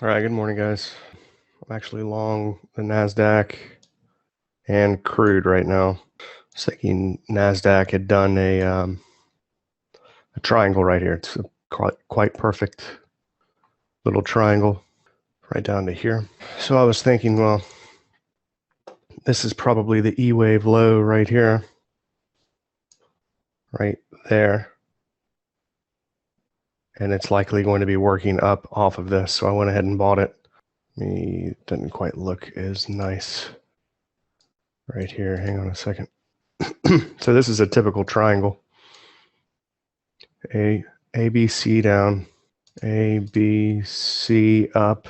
All right, good morning, guys. I'm actually long the NASDAQ and crude right now. I was thinking NASDAQ had done a triangle right here. It's a quite perfect little triangle right down to here. So I was thinking, well, this is probably the E wave low right here, right there. And it's likely going to be working up off of this. So I went ahead and bought it. It doesn't quite look as nice right here. Hang on a second. So this is a typical triangle. A B, C down, A, B, C up.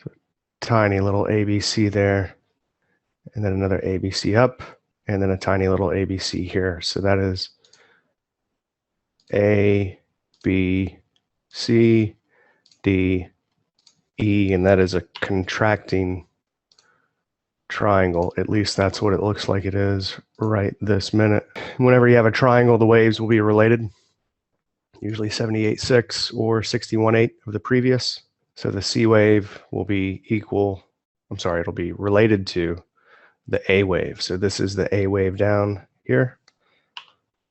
So tiny little ABC there, and then another ABC up, and then a tiny little ABC here. So that is A, B, C, D, E, and that is a contracting triangle. At least that's what it looks like it is right this minute. Whenever you have a triangle, the waves will be related, usually 78.6 or 61.8 of the previous. So the C wave will be it'll be related to the A wave. So this is the A wave down here.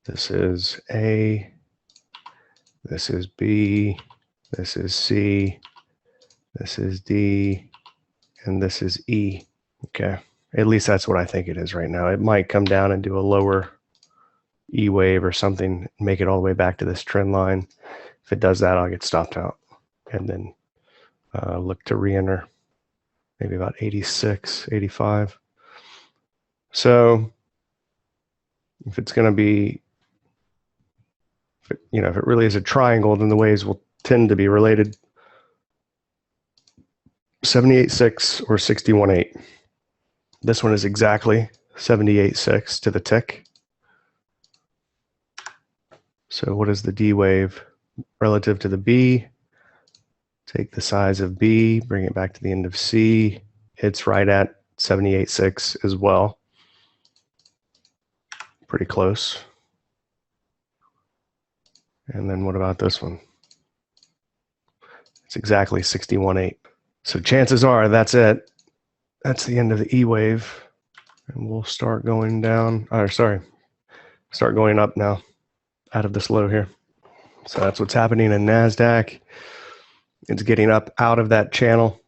This is A, this is B, this is C, this is D, and this is E. Okay, at least that's what I think it is right now. It might come down and do a lower E wave or something, make it all the way back to this trend line. If it does that, I'll get stopped out and then look to re-enter maybe about 86, 85. So if it's going to be, if it really is a triangle, then the waves will tend to be related 78.6 or 61.8. This one is exactly 78.6 to the tick. So what is the D wave relative to the B? Take the size of B, bring it back to the end of C. It's right at 78.6 as well. Pretty close. And then what about this one? It's exactly 61.8. So chances are that's it. That's the end of the E wave. And we'll start going down, start going up now out of this low here. So that's what's happening in NASDAQ. It's getting up out of that channel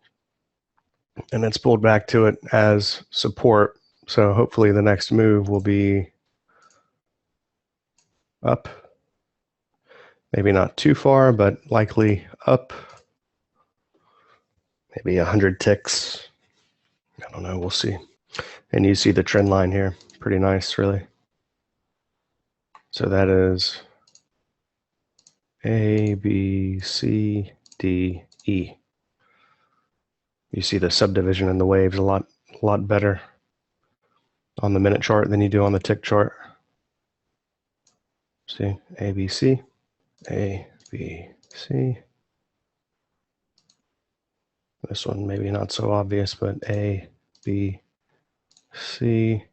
and it's pulled back to it as support. So hopefully the next move will be up. Maybe not too far, but likely up. Maybe 100 ticks. I don't know, we'll see. And you see the trend line here. Pretty nice, really. So that is A, B, C, D, E. You see the subdivision in the waves a lot better on the minute chart than you do on the tick chart. See, A, B, C, A, B, C. This one maybe not so obvious, but A, B, C,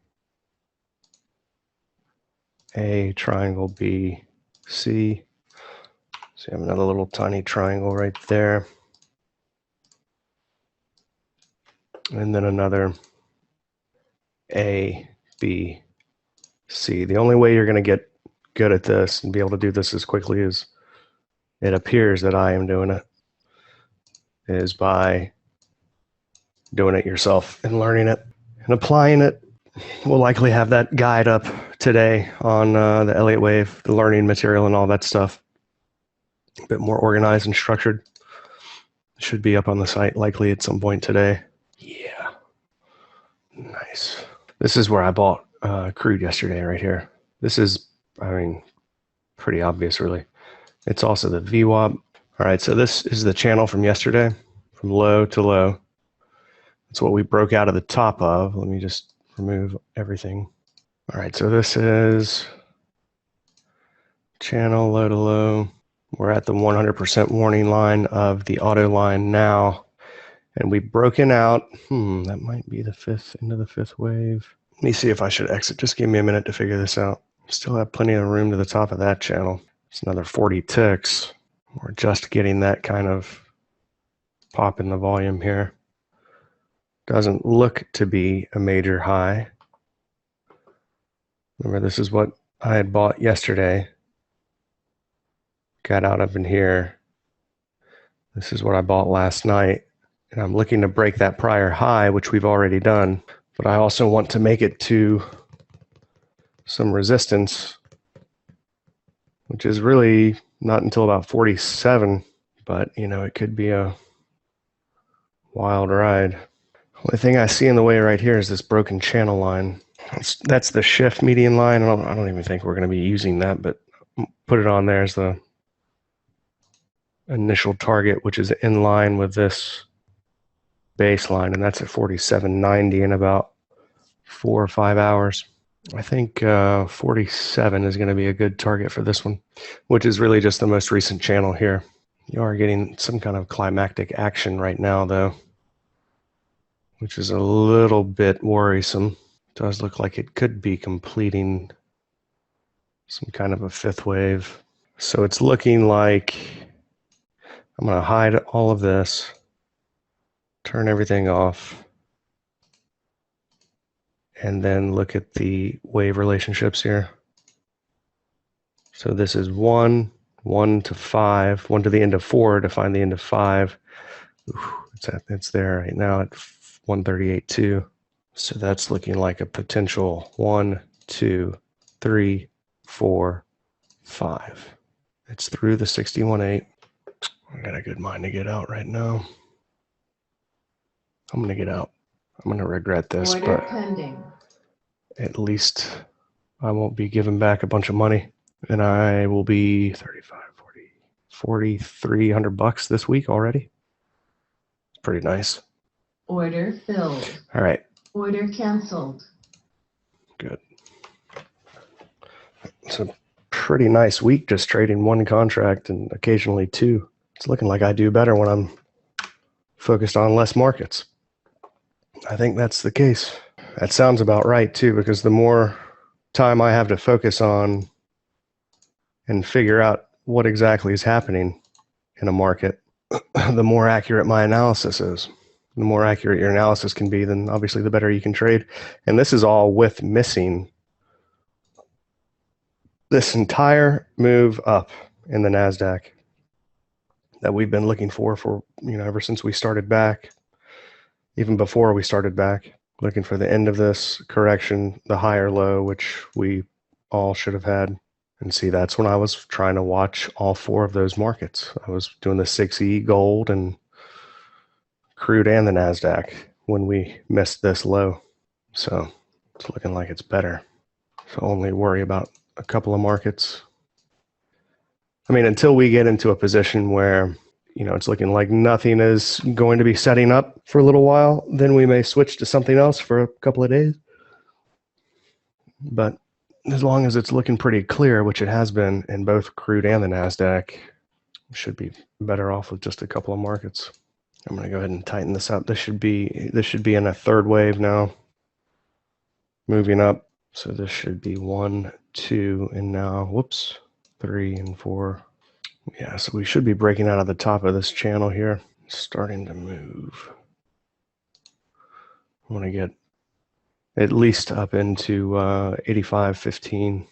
A, triangle, B, C. So you have another little tiny triangle right there. And then another A, B, C. The only way you're going to get good at this and be able to do this as quickly as it appears that I am doing it is by doing it yourself and learning it and applying it. We'll likely have that guide up today on the Elliott wave, the learning material and all that stuff. A bit more organized and structured. It should be up on the site likely at some point today. Yeah, nice. This is where I bought crude yesterday right here. This is, pretty obvious really. It's also the VWAP. All right, so this is the channel from yesterday, from low to low. That's what we broke out of the top of. Let me just remove everything. All right, so this is channel low to low. We're at the 100% warning line of the auto line now. And we've broken out, that might be the end of the fifth wave. Let me see if I should exit. Just give me a minute to figure this out. Still have plenty of room to the top of that channel. It's another 40 ticks. We're just getting that kind of pop in the volume here. Doesn't look to be a major high. Remember, this is what I had bought yesterday. Got out up in here. This is what I bought last night. And I'm looking to break that prior high, which we've already done. But I also want to make it to some resistance, which is really not until about 47. But, you know, it could be a wild ride. Only thing I see in the way right here is this broken channel line. That's the shift median line. I don't even think we're going to be using that, but put it on there as the initial target, which is in line with this baseline, and that's at 47.90 in about 4 or 5 hours. I think 47 is going to be a good target for this one, which is really just the most recent channel here. You are getting some kind of climactic action right now, though, which is a little bit worrisome. It does look like it could be completing some kind of a fifth wave. So it's looking like I'm going to hide all of this, turn everything off, and then look at the wave relationships here. So this is 1, 1 to 5, 1 to the end of 4 to find the end of 5. Ooh, it's there right now at 138.2. So that's looking like a potential 1, 2, 3, 4, 5. It's through the 61.8. I got a good mind to get out right now. I'm going to get out. I'm going to regret this, Order but pending. At least I won't be giving back a bunch of money. And I will be 35, 40, 4,300 bucks this week already. It's pretty nice. Order filled. All right. Order canceled. Good. It's a pretty nice week just trading one contract and occasionally two. It's looking like I do better when I'm focused on less markets. I think that's the case. That sounds about right too, because the more time I have to focus on and figure out what exactly is happening in a market, the more accurate my analysis is. The more accurate your analysis can be, then obviously the better you can trade. And this is all with missing this entire move up in the NASDAQ that we've been looking for, ever since we started back, even before we started back, looking for the end of this correction, the higher low, which we all should have had. And see, that's when I was trying to watch all four of those markets. I was doing the 6E, gold, and crude, and the NASDAQ when we missed this low. So it's looking like it's better. So only worry about a couple of markets. I mean, until we get into a position where, it's looking like nothing is going to be setting up for a little while, then we may switch to something else for a couple of days. But as long as it's looking pretty clear, which it has been in both crude and the NASDAQ, should be better off with just a couple of markets. I'm going to go ahead and tighten this up. This should be in a third wave now, moving up. So this should be 1, 2, and now, whoops, 3 and 4. Yeah, so we should be breaking out of the top of this channel here, starting to move. I want to get at least up into 85.15.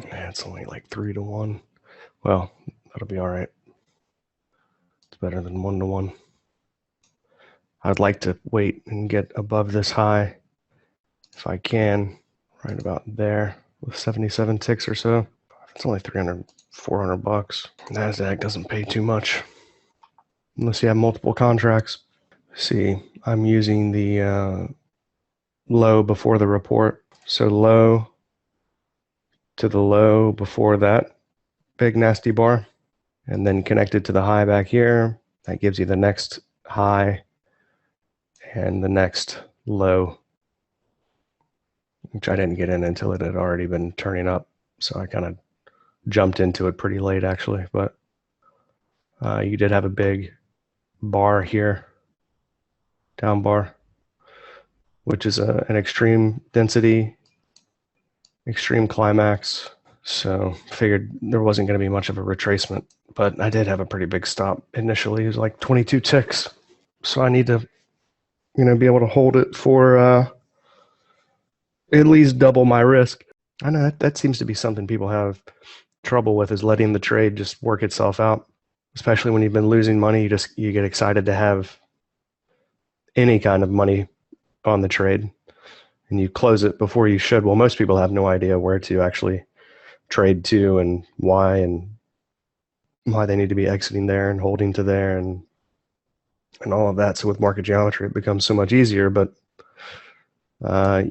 Yeah, it's only like 3 to 1. Well, that'll be all right. It's better than 1 to 1. I'd like to wait and get above this high if I can, right about there with 77 ticks or so. It's only 300, 400 bucks. NASDAQ doesn't pay too much unless you have multiple contracts. See, I'm using the low before the report. So low to the low before that big nasty bar, and then connected to the high back here. That gives you the next high and the next low, which I didn't get in until it had already been turning up. So I kind of jumped into it pretty late actually, but you did have a big bar here, down bar, which is an extreme density, extreme climax. So figured there wasn't going to be much of a retracement, but I did have a pretty big stop initially. It was like 22 ticks. So I need to, be able to hold it for at least double my risk. I know that seems to be something people have trouble with, is letting the trade just work itself out. Especially when you've been losing money, you get excited to have any kind of money on the trade, and you close it before you should. Well, most people have no idea where to actually trade to and why they need to be exiting there and holding to there and all of that. So with market geometry, it becomes so much easier, but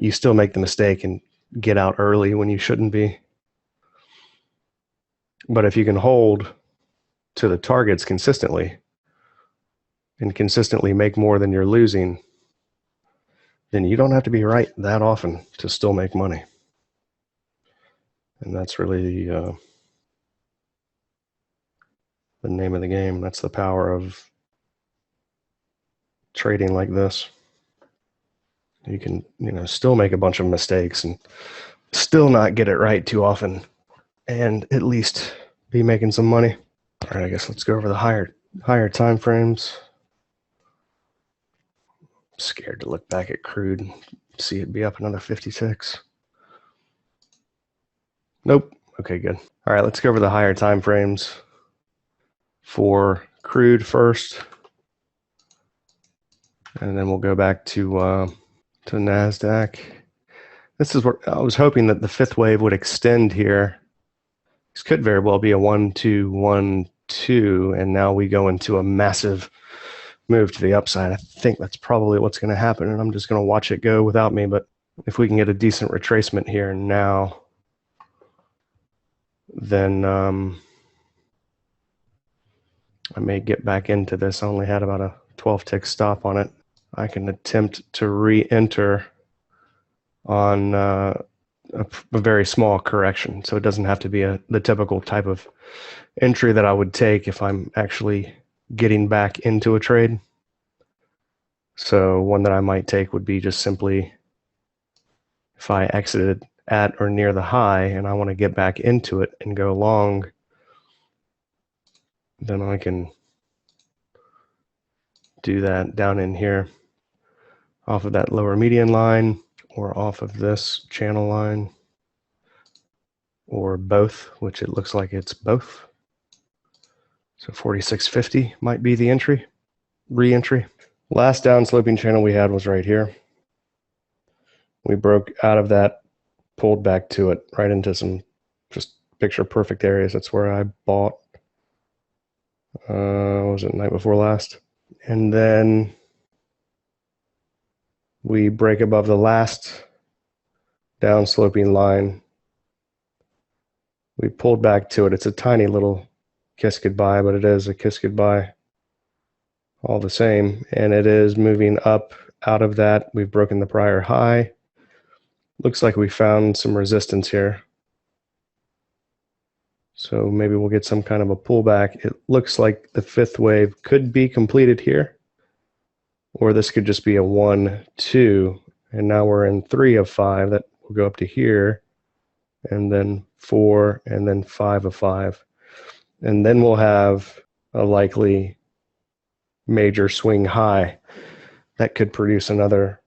you still make the mistake and get out early when you shouldn't be. But if you can hold to the targets consistently and consistently make more than you're losing, then you don't have to be right that often to still make money. And that's really the name of the game. That's the power of trading like this. You can, still make a bunch of mistakes and still not get it right too often, and at least be making some money. All right, I guess let's go over the higher time frames. I'm scared to look back at crude and see it be up another 56. Nope. Okay, good. All right, let's go over the higher time frames for crude first, and then we'll go back to NASDAQ. This is where I was hoping that the fifth wave would extend here. This could very well be a 1, 2, 1, 2, and now we go into a massive move to the upside. I think that's probably what's going to happen, and I'm just going to watch it go without me. But if we can get a decent retracement here now, then I may get back into this. I only had about a 12-tick stop on it. I can attempt to re-enter on a very small correction, so it doesn't have to be the typical type of entry that I would take if I'm actually getting back into a trade. So one that I might take would be just simply, if I exited at or near the high and I want to get back into it and go long, then I can do that down in here off of that lower median line or off of this channel line, or both, which it looks like it's both. So 46.50 might be the re-entry. Last down sloping channel we had was right here. We broke out of that, pulled back to it, right into some just picture perfect areas. That's where I bought, was it night before last? And then we break above the last down sloping line. We pulled back to it. It's a tiny little kiss goodbye, but it is a kiss goodbye all the same. And it is moving up out of that. We've broken the prior high. Looks like we found some resistance here. So maybe we'll get some kind of a pullback. It looks like the fifth wave could be completed here, or this could just be a 1, 2, and now we're in 3 of 5 that will go up to here, and then 4, and then 5 of 5. And then we'll have a likely major swing high that could produce another,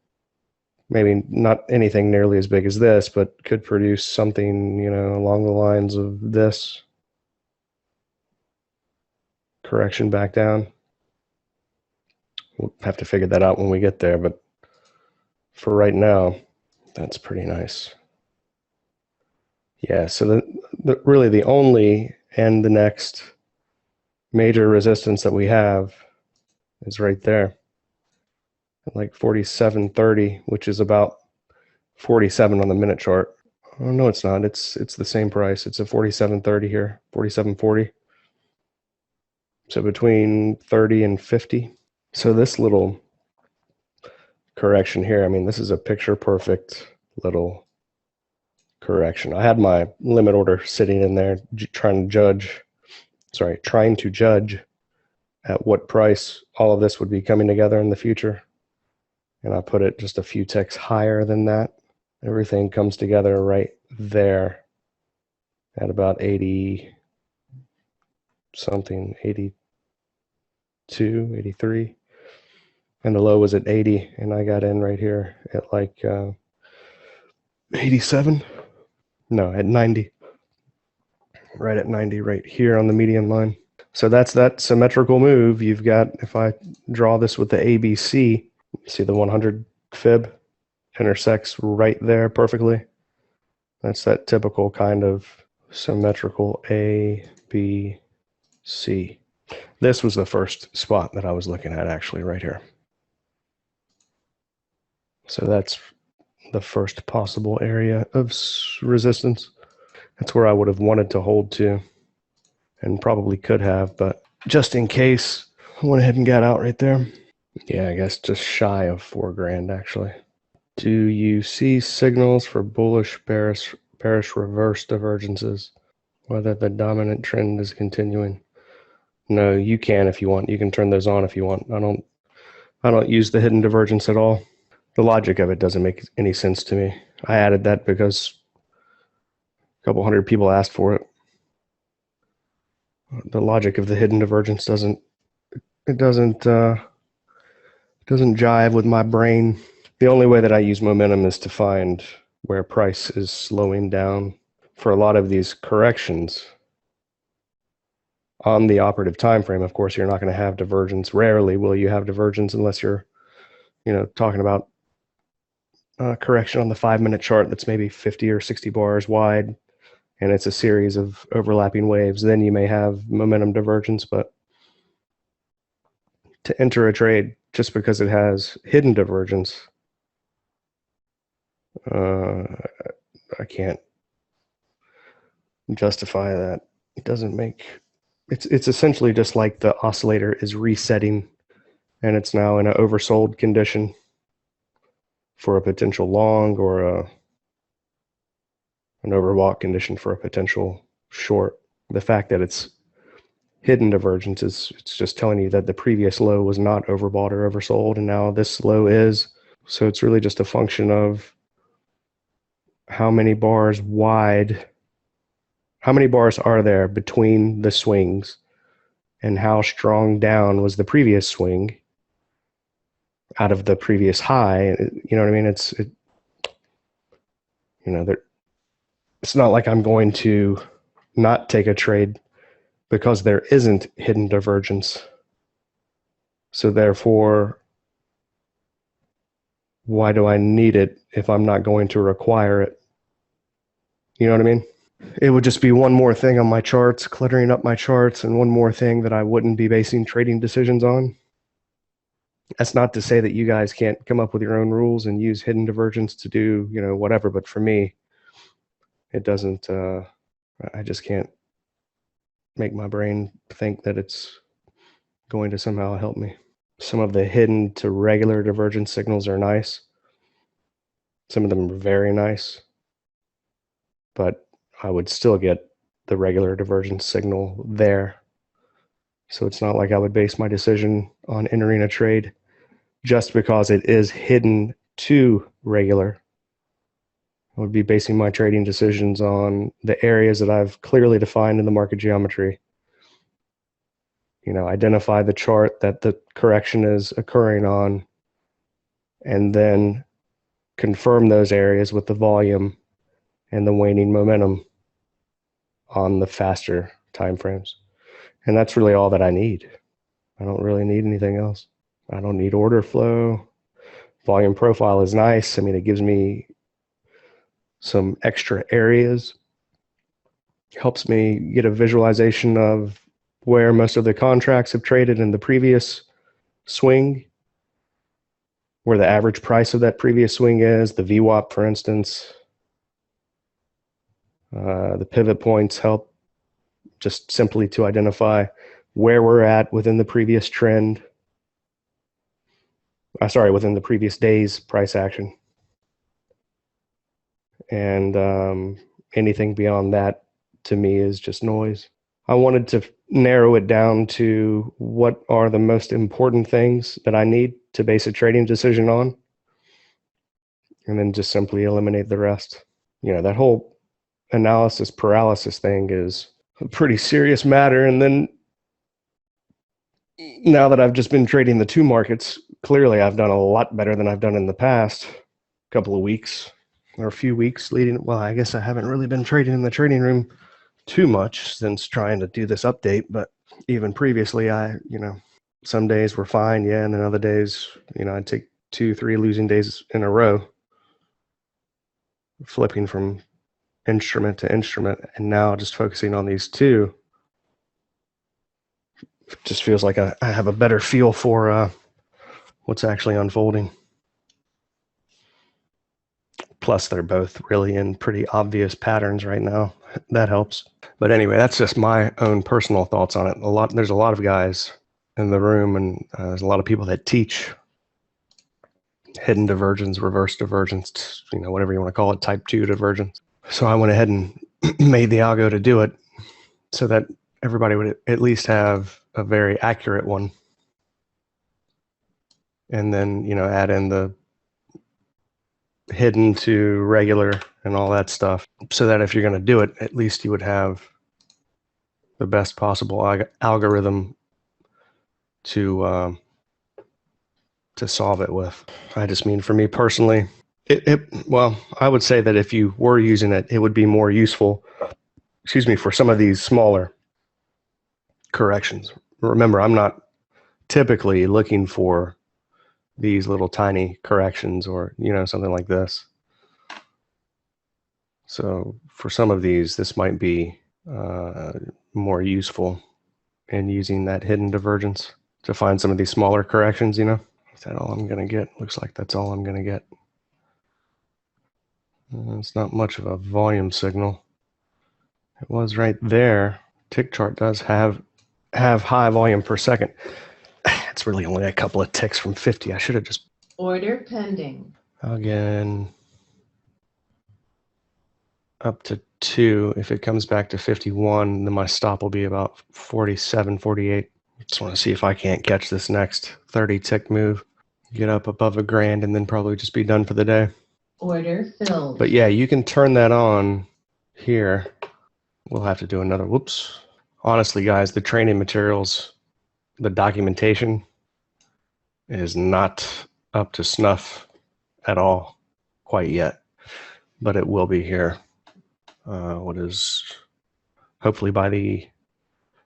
maybe not anything nearly as big as this, but could produce something, along the lines of this. Correction back down. We'll have to figure that out when we get there, but for right now, that's pretty nice. Yeah, so really the only and the next major resistance that we have is right there, like 47.30, which is about 47 on the minute chart. Oh no, it's not. It's the same price. It's a 47.30 here, 47.40. So between 30 and 50. So this little correction here, I mean, this is a picture perfect little correction. I had my limit order sitting in there trying to judge at what price all of this would be coming together in the future. And I put it just a few ticks higher than that. Everything comes together right there at about 80 something, 82, 83. and the low was at 80, and I got in right here at like 87. No, at 90. Right at 90, right here on the median line. So that's that symmetrical move. You've got, if I draw this with the ABC, see the 100 fib intersects right there perfectly. That's that typical kind of symmetrical A, B, C. This was the first spot that I was looking at, actually, right here. So that's the first possible area of resistance. That's where I would have wanted to hold to, and probably could have, but just in case, I went ahead and got out right there. Yeah, I guess just shy of 4 grand, actually. Do you see signals for bullish, bearish reverse divergences, whether the dominant trend is continuing? No, you can if you want. You can turn those on if you want. I don't use the hidden divergence at all. The logic of it doesn't make any sense to me. I added that because a couple hundred people asked for it. The logic of the hidden divergence doesn't jive with my brain. The only way that I use momentum is to find where price is slowing down. For a lot of these corrections on the operative time frame, of course, you're not going to have divergence. Rarely will you have divergence unless you're, talking about a correction on the 5-minute chart that's maybe 50 or 60 bars wide, and it's a series of overlapping waves. Then you may have momentum divergence, but to enter a trade just because it has hidden divergence, I can't justify that. It doesn't make it's essentially just like the oscillator is resetting, and it's now in an oversold condition for a potential long, or an overbought condition for a potential short. The fact that it's hidden divergence it's just telling you that the previous low was not overbought or oversold, and now this low is. So it's really just a function of how many bars wide, how many bars are there between the swings, and how strong down was the previous swing out of the previous high. You know what I mean? It's not like I'm going to not take a trade because there isn't hidden divergence. So therefore, why do I need it if I'm not going to require it? You know what I mean? It would just be one more thing on my charts, cluttering up my charts, and one more thing that I wouldn't be basing trading decisions on. That's not to say that you guys can't come up with your own rules and use hidden divergence to do, whatever. But for me, it doesn't, I just can't make my brain think that it's going to somehow help me. Some of the hidden to regular divergence signals are nice. Some of them are very nice, but I would still get the regular divergence signal there. So it's not like I would base my decision on entering a trade just because it is hidden to regular. I would be basing my trading decisions on the areas that I've clearly defined in the market geometry. Identify the chart that the correction is occurring on, and then confirm those areas with the volume and the waning momentum on the faster time frames. And that's really all that I need. I don't really need anything else. I don't need order flow. Volume profile is nice. I mean, it gives me some extra areas, helps me get a visualization of where most of the contracts have traded in the previous swing, where the average price of that previous swing is, the VWAP, for instance. The pivot points help just simply to identify where we're at within the previous trend. Within the previous day's price action. And anything beyond that, to me, is just noise. I wanted to narrow it down to what are the most important things that I need to base a trading decision on, and then just simply eliminate the rest. That whole analysis paralysis thing is a pretty serious matter. And then now that I've just been trading the two markets clearly I've done a lot better than I've done in the past couple of weeks or a few weeks leading. Well, I guess I haven't really been trading in the trading room too much since trying to do this update, but even previously, some days were fine, yeah, and then other days, I'd take 2-3 losing days in a row, flipping from instrument to instrument, and now just focusing on these two just feels like I have a better feel for what's actually unfolding. Plus, they're both really in pretty obvious patterns right now. That helps. But anyway, that's just my own personal thoughts on it. There's a lot of guys in the room, and there's a lot of people that teach hidden divergence, reverse divergence, whatever you want to call it, type 2 divergence. So I went ahead and made the algo to do it so that everybody would at least have a very accurate one. And then, add in the hidden to regular and all that stuff, so that if you're going to do it, at least you would have the best possible algorithm to solve it with. I just mean, for me personally, well, I would say that if you were using it, it would be more useful, for some of these smaller corrections. Remember, I'm not typically looking for these little tiny corrections or, something like this. So for some of these, this might be more useful in using that hidden divergence to find some of these smaller corrections, Is that all I'm going to get? Looks like that's all I'm going to get. It's not much of a volume signal. It was right there. Tick chart does have high volume per second. It's really only a couple of ticks from 50. I should have just... Order pending. Again, up to 2. If it comes back to 51, then my stop will be about 47, 48. Just want to see if I can't catch this next 30 tick move. Get up above $1,000 and then probably just be done for the day. Order filled. But yeah, you can turn that on here. We'll have to do another, whoops. Honestly, guys, the training materials, the documentation is not up to snuff at all quite yet, but it will be here. What is hopefully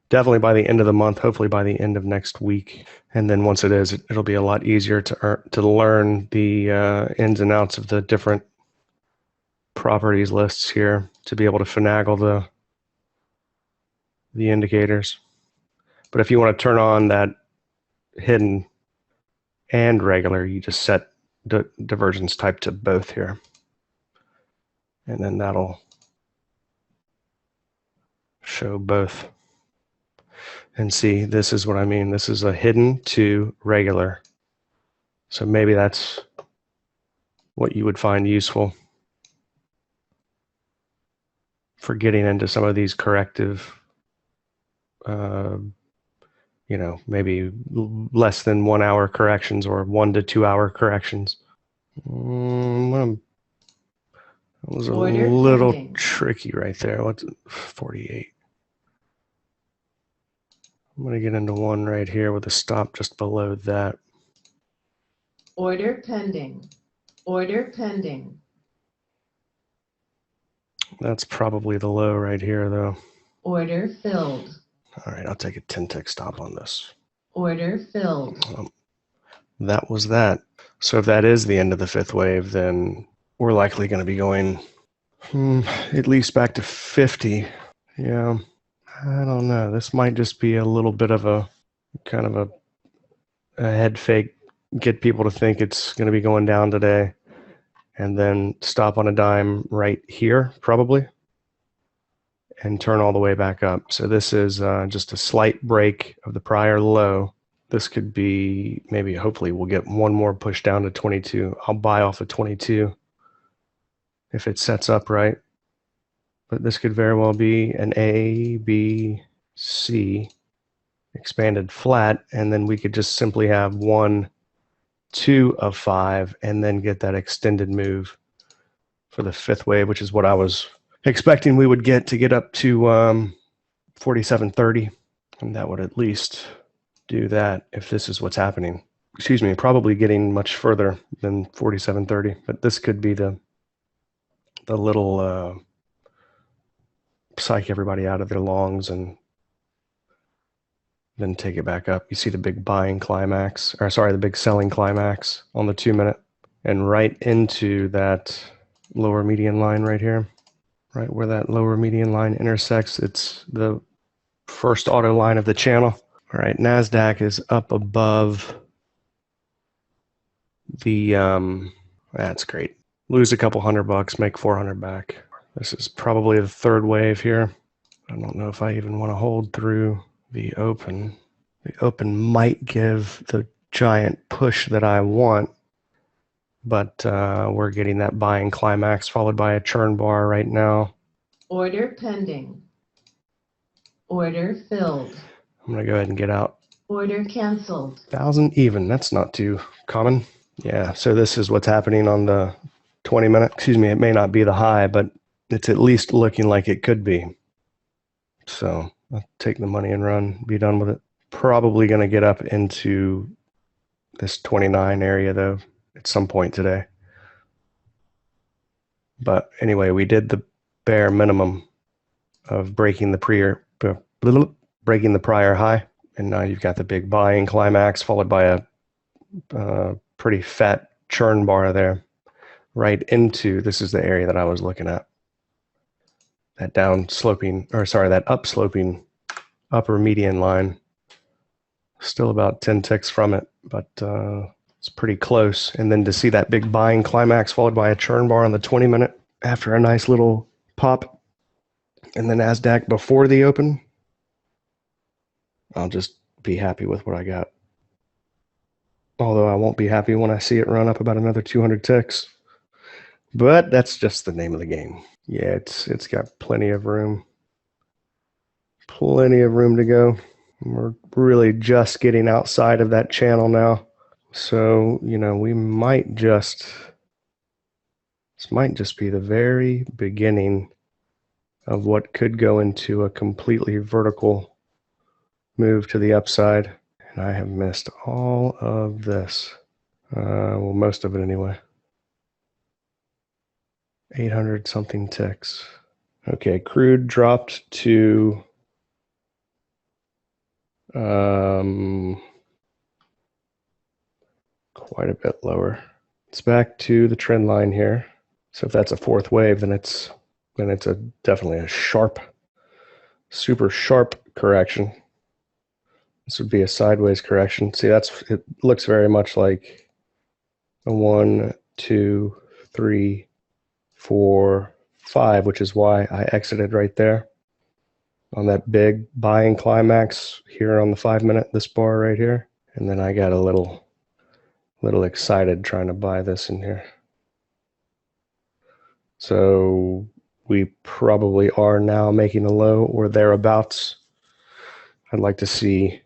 definitely by the end of the month, hopefully by the end of next week. And then once it is, it'll be a lot easier to learn the ins and outs of the different properties lists here, to be able to finagle the indicators. But if you want to turn on that hidden and regular, you just set divergence type to both here. And then that'll show both. And see, this is what I mean. This is a hidden to regular. So maybe that's what you would find useful for getting into some of these corrective, maybe less than 1 hour corrections or 1 to 2 hour corrections. That was a little tricky right there. What's 48? I'm going to get into one right here with a stop just below that. Order pending. Order pending. That's probably the low right here, though. Order filled. All right, I'll take a 10 tick stop on this. Order filled. That was that. So if that is the end of the fifth wave, then we're likely going to be going at least back to 50. Yeah, I don't know. This might just be a little bit of a kind of a head fake, get people to think it's going to be going down today, and then stop on a dime right here, probably, and turn all the way back up. So this is just a slight break of the prior low. This could be, maybe, hopefully we'll get one more push down to 22. I'll buy off of 22 if it sets up right. But this could very well be an A, B, C expanded flat, and then we could just simply have 1, 2 of 5, and then get that extended move for the fifth wave, which is what I was expecting we would get to get up to 47.30, and that would at least do that if this is what's happening. excuse me, probably getting much further than 4730, but this could be the little psych everybody out of their longs and then take it back up. You see the big buying climax, or sorry, the big selling climax on the 2 minute, and right into that lower median line right here, right where that lower median line intersects. It's the first auto line of the channel. All right, NASDAQ is up above the, that's great. Lose a couple $100, make 400 back. This is probably the third wave here. I don't know if I even want to hold through the open. The open might give the giant push that I want, but we're getting that buying climax followed by a churn bar right now. Order pending. Order filled. I'm going to go ahead and get out. Order canceled. 1,000 even. That's not too common. Yeah, so this is what's happening on the 20 minute. Excuse me, it may not be the high, but it's at least looking like it could be. So I'll take the money and run, be done with it. Probably going to get up into this 29 area though at some point today. But anyway, we did the bare minimum of breaking the prior high, and now you've got the big buying climax followed by a pretty fat churn bar there right into, this is the area that I was looking at, that down sloping, or sorry, that up sloping upper median line. Still about 10 ticks from it, but it's pretty close. And then to see that big buying climax followed by a churn bar on the 20 minute after a nice little pop, and then NASDAQ before the open, I'll just be happy with what I got. Although I won't be happy when I see it run up about another 200 ticks. But that's just the name of the game. Yeah, it's got plenty of room. Plenty of room to go. We're really just getting outside of that channel now. So, you know, we might just, this might just be the very beginning of what could go into a completely vertical move to the upside. And I have missed all of this. Well, most of it anyway. 800 something ticks. Okay, crude dropped to quite a bit lower. It's back to the trend line here. So if that's a fourth wave, then it's definitely a sharp, super sharp correction. This would be a sideways correction. See, it looks very much like a 1, 2, 3, 4, 5, which is why I exited right there on that big buying climax here on the 5 minute, this bar right here. And then I got a little excited trying to buy this in here. So we probably are now making a low or thereabouts. I'd like to see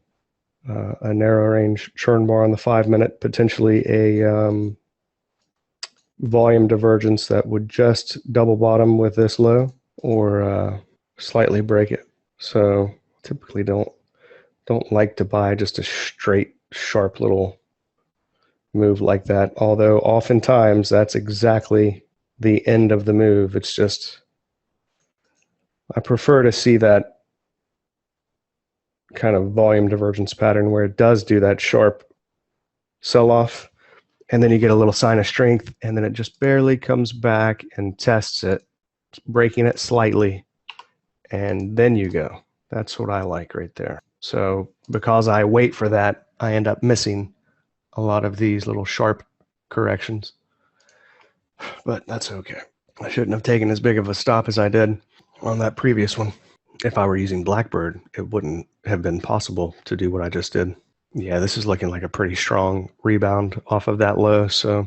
a narrow range churn bar on the 5 minute, potentially a volume divergence that would just double bottom with this low or slightly break it. So typically don't like to buy just a straight sharp little move like that, although oftentimes that's exactly the end of the move. It's just, I prefer to see that kind of volume divergence pattern where it does do that sharp sell-off, and then you get a little sign of strength, and then it just barely comes back and tests it, breaking it slightly, and then you go. That's what I like right there. So because I wait for that, I end up missing a lot of these little sharp corrections. But that's okay. I shouldn't have taken as big of a stop as I did on that previous one. If I were using Blackbird, it wouldn't have been possible to do what I just did. Yeah, this is looking like a pretty strong rebound off of that low. So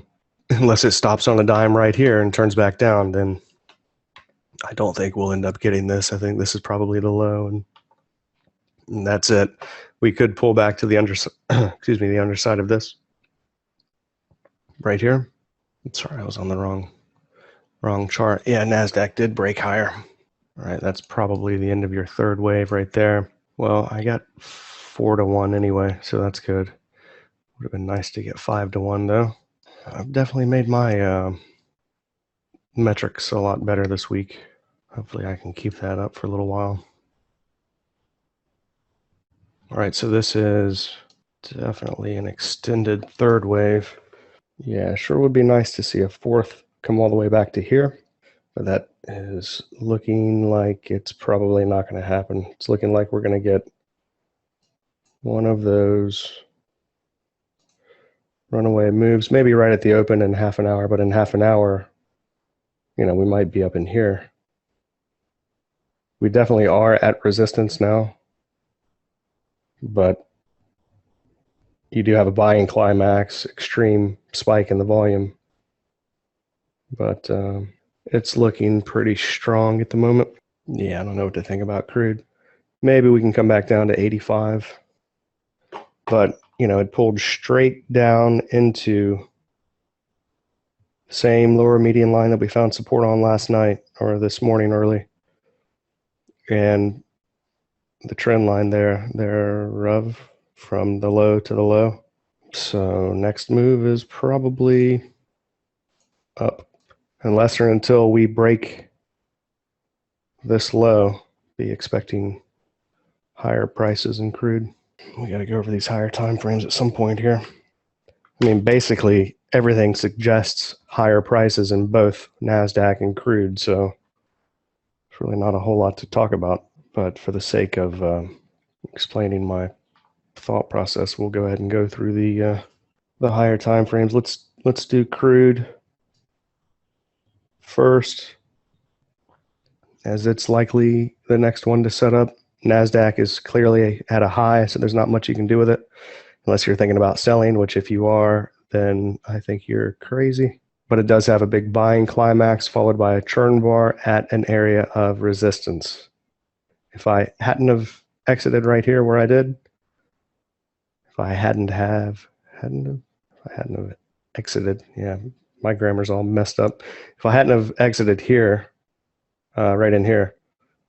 unless it stops on a dime right here and turns back down, then I don't think we'll end up getting this. I think this is probably the low, and that's it. We could pull back to the underside, excuse me, the underside of this right here. Sorry, I was on the wrong chart. Yeah, NASDAQ did break higher. All right, that's probably the end of your third wave right there. Well, I got 4 to 1 anyway, so that's good. Would have been nice to get 5-1 though. I've definitely made my metrics a lot better this week. Hopefully I can keep that up for a little while. All right, so this is definitely an extended third wave. Yeah, sure would be nice to see a fourth come all the way back to here, but that is looking like it's probably not going to happen. It's looking like we're going to get one of those runaway moves, maybe right at the open in half an hour, but in half an hour, you know, we might be up in here. We definitely are at resistance now, but you do have a buying climax, extreme spike in the volume, but it's looking pretty strong at the moment. Yeah, I don't know what to think about crude. Maybe we can come back down to 85, but you know, it pulled straight down into the same lower median line that we found support on last night or this morning early, and the trend line there, Rev, from the low to the low. So next move is probably up, unless or until we break this low. Be expecting higher prices in crude. We got to go over these higher time frames at some point here. I mean, basically everything suggests higher prices in both NASDAQ and crude, so it's really not a whole lot to talk about. But for the sake of explaining my thought process, we'll go ahead and go through the higher time frames. Let's do crude first, as it's likely the next one to set up. NASDAQ is clearly at a high, so there's not much you can do with it unless you're thinking about selling, which if you are, then I think you're crazy. But it does have a big buying climax followed by a churn bar at an area of resistance. If I hadn't have exited right here where I did, if I hadn't have exited, yeah, my grammar's all messed up. If I hadn't have exited here, right in here,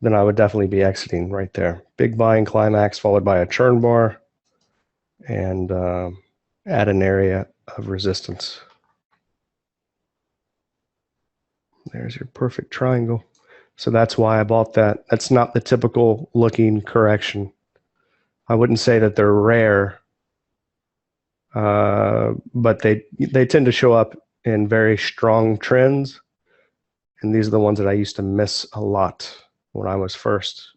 then I would definitely be exiting right there. Big buying climax followed by a churn bar and at an area of resistance. There's your perfect triangle. So that's why I bought that. That's not the typical looking correction. I wouldn't say that they're rare, but they tend to show up in very strong trends. And these are the ones that I used to miss a lot when I was first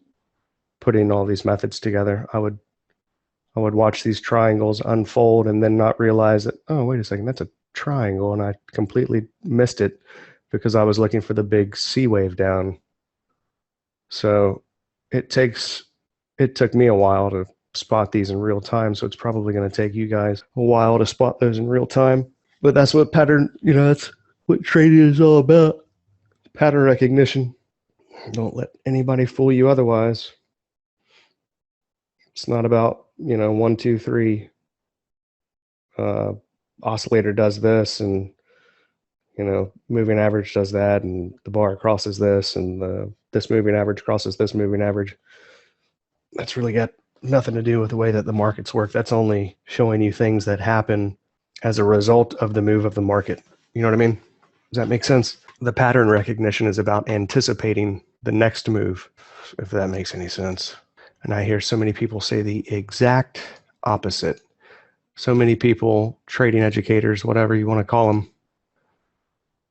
putting all these methods together. I would watch these triangles unfold and then not realize that, oh, wait a second, that's a triangle. And I completely missed it because I was looking for the big C wave down. So it took me a while to spot these in real time. So it's probably going to take you guys a while to spot those in real time. But that's what pattern, that's what trading is all about. Pattern recognition. Don't let anybody fool you otherwise. It's not about, 1, 2, 3. Oscillator does this, and moving average does that, and the bar crosses this, and this moving average crosses this moving average. That's really got nothing to do with the way that the markets work. That's only showing you things that happen as a result of the move of the market. You know what I mean? Does that make sense? The pattern recognition is about anticipating the next move, if that makes any sense. And I hear so many people say the exact opposite. So many people, trading educators, whatever you want to call them,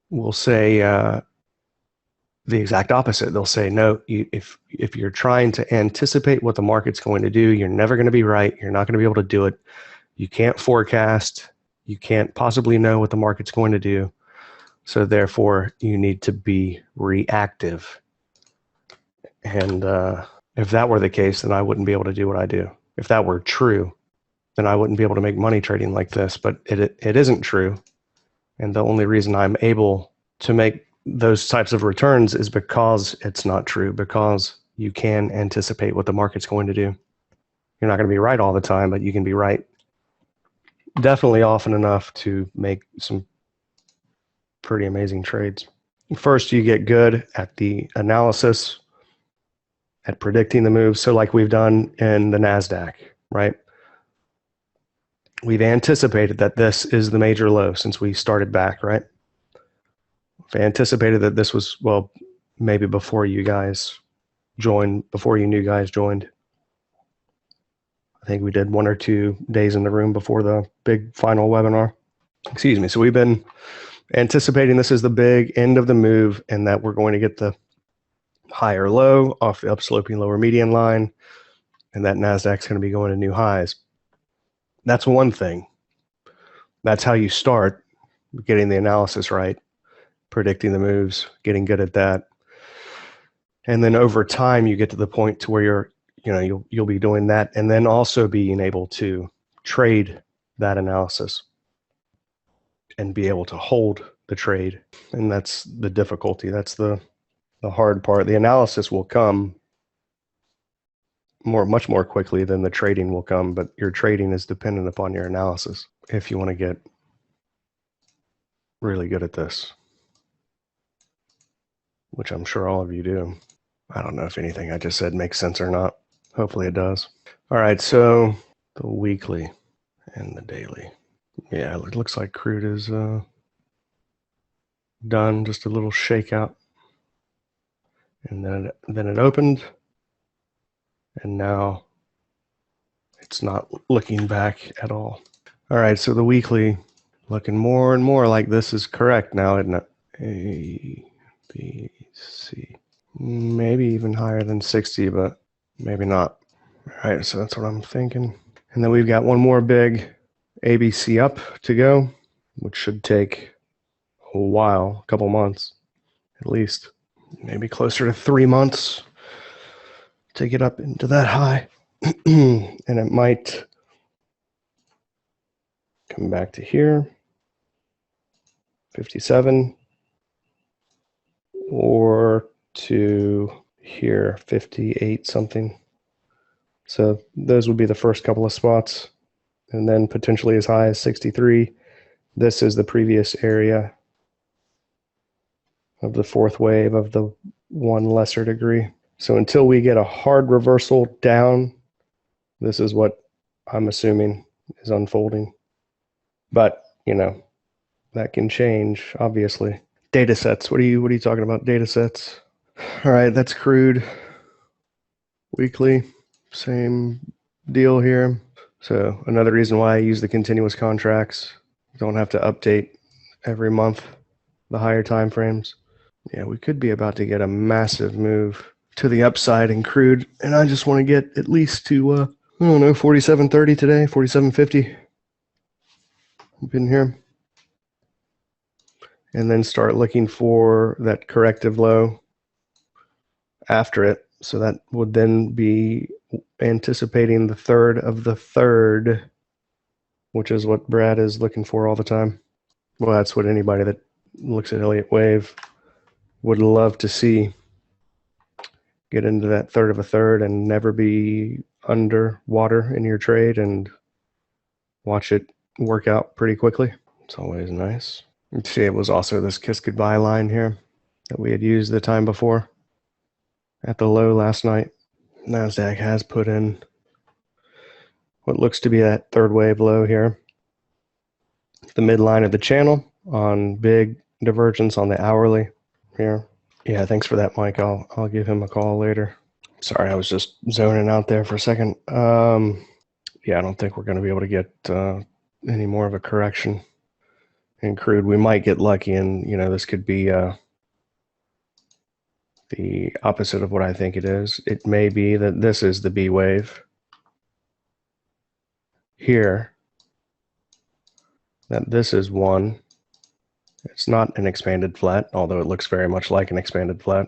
will say the exact opposite. They'll say, no, if you're trying to anticipate what the market's going to do, you're never going to be right. You're not going to be able to do it. You can't forecast. You can't possibly know what the market's going to do. So therefore, you need to be reactive. And if that were the case, then I wouldn't be able to do what I do. If that were true, then I wouldn't be able to make money trading like this. But it isn't true. And the only reason I'm able to make those types of returns is because it's not true, because you can anticipate what the market's going to do. You're not going to be right all the time, but you can be right definitely often enough to make some pretty amazing trades. First, you get good at the analysis, at predicting the moves. So like we've done in the NASDAQ, right? we've anticipated that this is the major low since we started back, right? We've anticipated that this was, well, maybe before you guys joined, before you new guys joined. I think we did 1 or 2 days in the room before the big final webinar. Excuse me. So we've been anticipating this is the big end of the move and that we're going to get the higher low off the upsloping lower median line, and that NASDAQ's going to be going to new highs. That's one thing. That's how you start getting the analysis right, predicting the moves, getting good at that. And then over time, you get to the point to where you'll be doing that, and then also being able to trade that analysis and be able to hold the trade. And that's the difficulty. That's the hard part. The analysis will come much more quickly than the trading will come, but your trading is dependent upon your analysis if you want to get really good at this, which I'm sure all of you do. I don't know if anything I just said makes sense or not. Hopefully it does. All right, so the weekly and the daily. Yeah, it looks like crude is done, just a little shakeout. And then it opened, and now it's not looking back at all. All right, so the weekly looking more and more like this is correct now, isn't it? A, B, C. Maybe even higher than 60, but maybe not. All right, so that's what I'm thinking. And then we've got one more big ABC up to go, which should take a while, a couple months at least, maybe closer to 3 months to get up into that high. And it might come back to here, 57, or to here, 58 something. So those would be the first couple of spots, and then potentially as high as 63. This is the previous area of the fourth wave of the one lesser degree. So until we get a hard reversal down, this is what I'm assuming is unfolding. But, that can change, obviously. Data sets. What are you talking about? Data sets. All right, that's crude. Weekly, same deal here. So another reason why I use the continuous contracts. You don't have to update every month the higher time frames. Yeah, we could be about to get a massive move to the upside in crude, and I just want to get at least to, I don't know, 47.30 today, 47.50. Up in here. And then start looking for that corrective low after it. So that would then be anticipating the third of the third, which is what Brad is looking for all the time. Well, that's what anybody that looks at Elliott Wave would love to see. Get into that third of a third and never be underwater in your trade and watch it work out pretty quickly. It's always nice. You see, it was also this kiss goodbye line here that we had used the time before at the low last night. NASDAQ has put in what looks to be that third wave low here. The midline of the channel on big divergence on the hourly here. Yeah, thanks for that, Mike. I'll give him a call later. Sorry, I was just zoning out there for a second. Yeah, I don't think we're going to be able to get any more of a correction in crude. We might get lucky, and this could be the opposite of what I think it is. It may be that this is the B wave here, that this is one. It's not an expanded flat, although it looks very much like an expanded flat.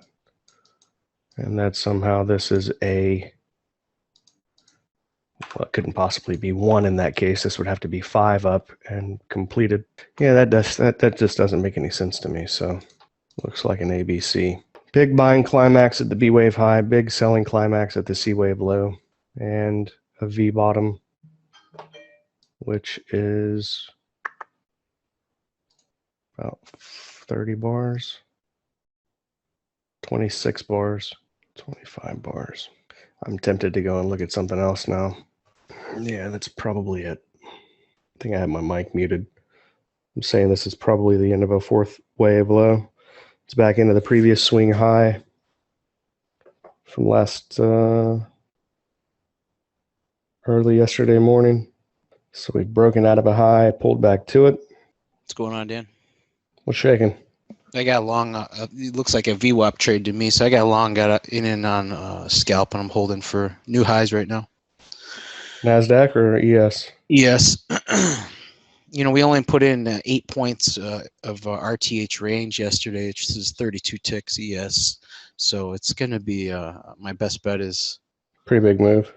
And that somehow this is a, well, it couldn't possibly be one in that case. This would have to be 5 up and completed. Yeah, that just doesn't make any sense to me. So looks like an ABC. Big buying climax at the B wave high, big selling climax at the C wave low, and a V bottom, which is about 30 bars, 26 bars, 25 bars. I'm tempted to go and look at something else now. Yeah, that's probably it. I think I have my mic muted. I'm saying this is probably the end of a fourth wave low. It's back into the previous swing high from last early yesterday morning. So we've broken out of a high, pulled back to it. What's going on, Dan? What's shaking? I got long. It looks like a VWAP trade to me, so I got long, got in and on scalp, and I'm holding for new highs right now. NASDAQ or ES? Yes. We only put in 8 points of RTH range yesterday, which is 32 ticks ES. So it's going to be my best bet is Pretty big move.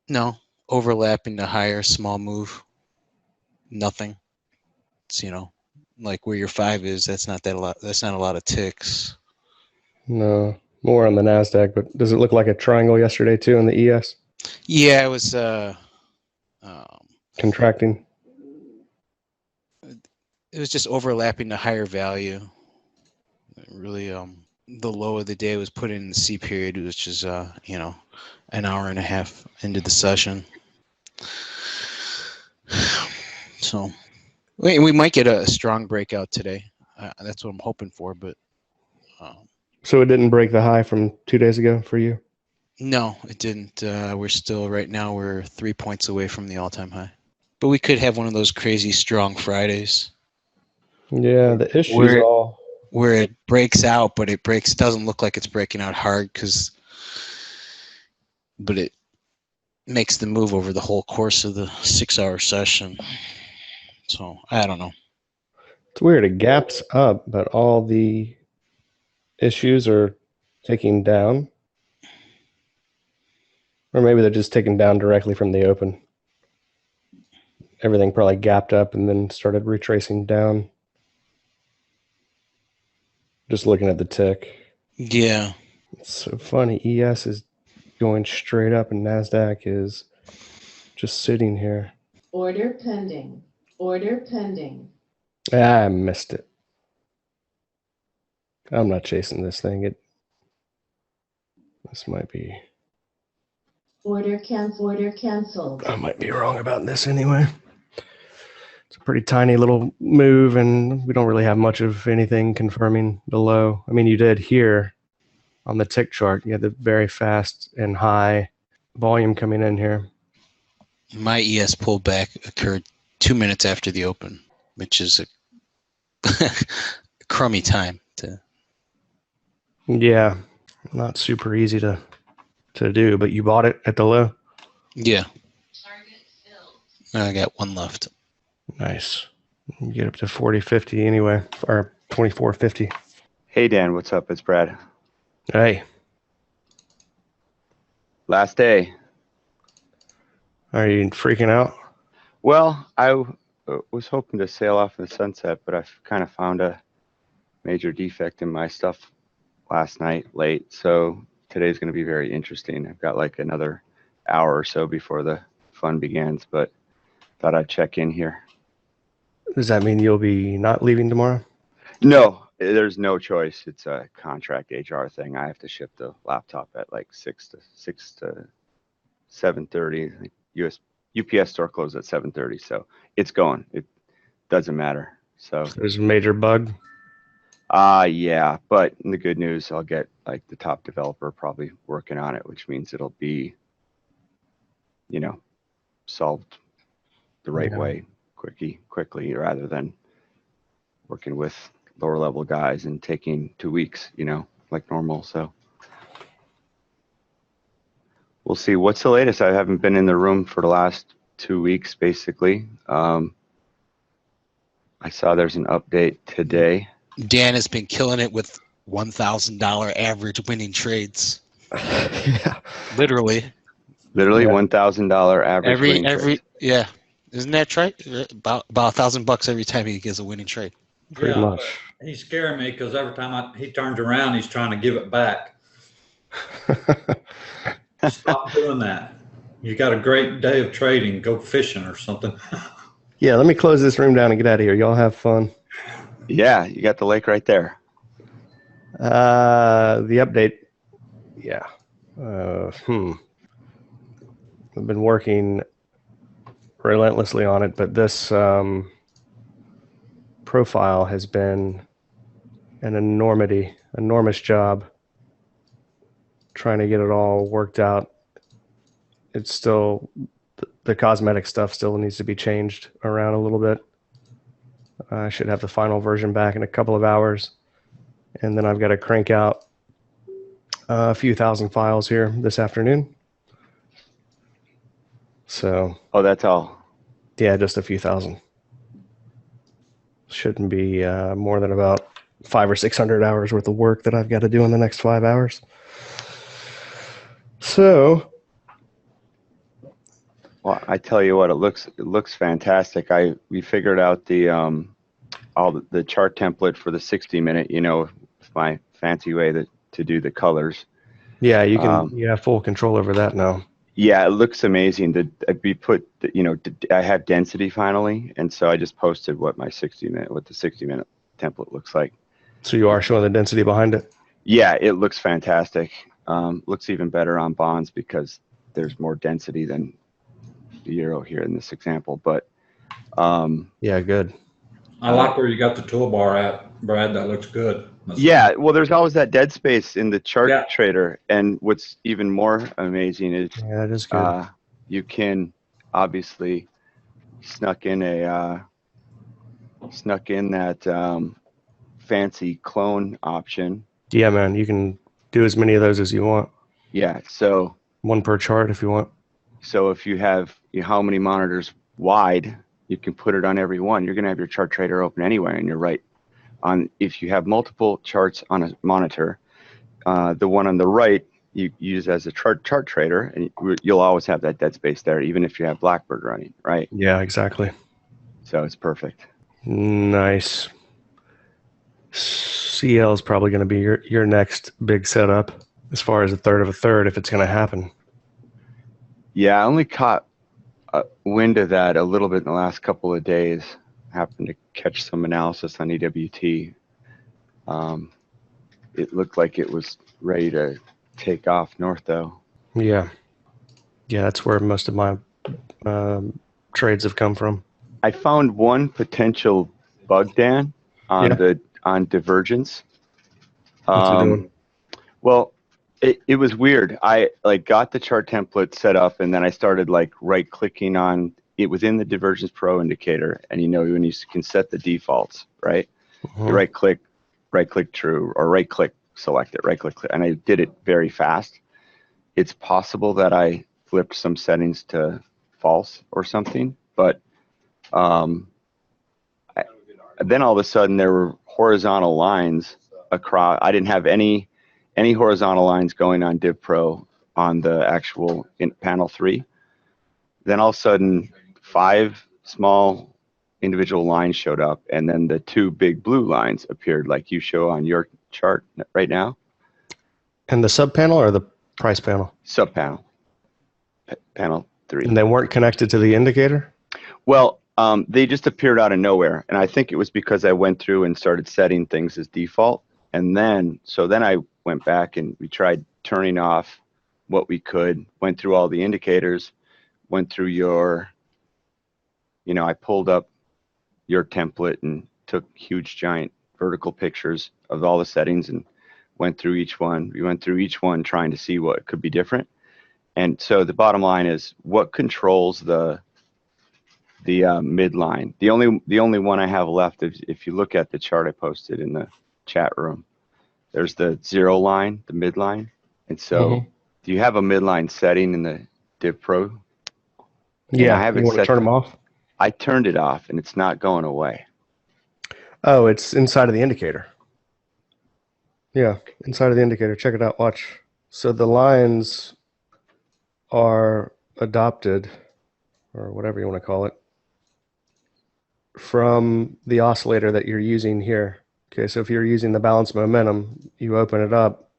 no overlapping the higher small move. Nothing. It's like where your 5 is. That's not that a lot. That's not a lot of ticks. No, more on the NASDAQ, but does it look like a triangle yesterday too in the ES? Yeah, it was Contracting. it was just overlapping the higher value. Really, the low of the day was put in the C period, which is an hour and a half into the session. So we might get a strong breakout today. That's what I'm hoping for, but So it didn't break the high from 2 days ago for you? no, it didn't. We're still right now. We're 3 points away from the all-time high, but we could have one of those crazy strong Fridays. Yeah, the issue's all where it breaks out, but it doesn't look like it's breaking out hard but it makes the move over the whole course of the 6-hour session. So I don't know. it's weird. It gaps up, but all the issues are taking down. Or maybe they're just taking down directly from the open. Everything probably gapped up and then started retracing down. Just looking at the tick. Yeah. It's so funny. ES is going straight up and NASDAQ is just sitting here. Order pending. Order pending. I missed it. I'm not chasing this thing. This might be... Order canceled. I might be wrong about this anyway. It's a pretty tiny little move, and we don't really have much of anything confirming the low. I mean, you did here on the tick chart. You had the very fast and high volume coming in here. My ES pullback occurred 2 minutes after the open, which is a crummy time to. Yeah, not super easy to do, but you bought it at the low? Yeah. Target filled. I got one left. Nice. You get up to 40.50 anyway, or 24.50. Hey, Dan, what's up? It's Brad. Hey. Last day. Are you freaking out? Well, I was hoping to sail off in the sunset, but I've kind of found a major defect in my stuff last night late. So today's going to be very interesting. I've got like another hour or so before the fun begins, but thought I'd check in here. Does that mean you'll be not leaving tomorrow? No, there's no choice. It's a contract HR thing. I have to ship the laptop at like 6 to 7:30. UPS store closes at 7:30, so it's going. It doesn't matter. So there's a major bug. Yeah, but in the good news, I'll get like the top developer probably working on it, which means it'll be, solved the right way quickly, rather than working with lower level guys and taking 2 weeks, like normal. So we'll see. What's the latest? I haven't been in the room for the last 2 weeks, basically. I saw there's an update today. Dan has been killing it with $1,000 average winning trades. Yeah. Literally Yeah. $1,000 average winning trades. Yeah. Isn't that right? About $1,000 every time he gets a winning trade. Pretty much. He's scaring me because every time he turns around, he's trying to give it back. Stop doing that. You got a great day of trading. Go fishing or something. Yeah, let me close this room down and get out of here. Y'all have fun. Yeah, you got the lake right there. The update. Yeah. I've been working relentlessly on it, but this profile has been an enormous job trying to get it all worked out. It's still, the cosmetic stuff still needs to be changed around a little bit. I should have the final version back in a couple of hours. And then I've got to crank out a few thousand files here this afternoon. So, Oh, that's all. yeah, just a few thousand. Shouldn't be more than about 500 or 600 hours worth of work that I've got to do in the next 5 hours. So, Well, I tell you what, it looks fantastic. We figured out the all the chart template for the 60-minute. You know, my fancy way to do the colors. yeah, you have full control over that now. Yeah, it looks amazing. I have density finally, and so I just posted what the 60-minute template looks like. So you are showing the density behind it? Yeah, it looks fantastic. Looks even better on bonds because there's more density than the Euro here in this example. But yeah, good. I like where you got the toolbar at, Brad. That looks good. yeah, well, there's always that dead space in the chart Yeah. trader, and what's even more amazing is Yeah, that is good. you can obviously snuck in that fancy clone option. Yeah, man, you can do as many of those as you want. Yeah, so One per chart if you want. so if you have how many monitors wide, you can put it on every one. You're going to have your chart trader open anyway, and you're right on. If you have multiple charts on a monitor, the one on the right you use as a chart trader, and you'll always have that dead space there, even if you have Blackbird running, right? Yeah, exactly. So it's perfect. Nice. CL is probably going to be your next big setup as far as a third of a third if it's going to happen. Yeah, I only caught wind of that a little bit in the last couple of days. Happened to catch some analysis on EWT. It looked like it was ready to take off north, though. Yeah. Yeah, that's where most of my trades have come from. I found one potential bug, Dan, on divergence. What's it doing? Well, it was weird. I got the chart template set up, and then I started right clicking on it within the Divergence Pro indicator, and when you can set the defaults, right? You right click true, or right click select it, right click, and I did it very fast. It's possible that I flipped some settings to false or something, but then all of a sudden there were horizontal lines across. I didn't have any horizontal lines going on Div Pro on the actual panel 3. Then all of a sudden 5 small individual lines showed up, and then the 2 big blue lines appeared like you show on your chart right now. And the sub panel or the price panel? Sub panel. Panel 3. And they weren't connected to the indicator? Well, they just appeared out of nowhere, and I think it was because I went through and started setting things as default, and then I went back and we tried turning off what we could, went through all the indicators, went through your, I pulled up your template and took huge giant vertical pictures of all the settings and went through each one. We went through each one trying to see what could be different. And so the bottom line is, what controls the midline? The only one I have left, if you look at the chart I posted in the chat room, there's the 0 line, the midline. And so do you have a midline setting in the Div Pro? Yeah, I haven't you want to turn them off? I turned it off, and it's not going away. Oh, it's inside of the indicator. Yeah, inside of the indicator. Check it out. Watch. So the lines are adopted, or whatever you want to call it, from the oscillator that you're using here. Okay, so if you're using the balance momentum, you open it up,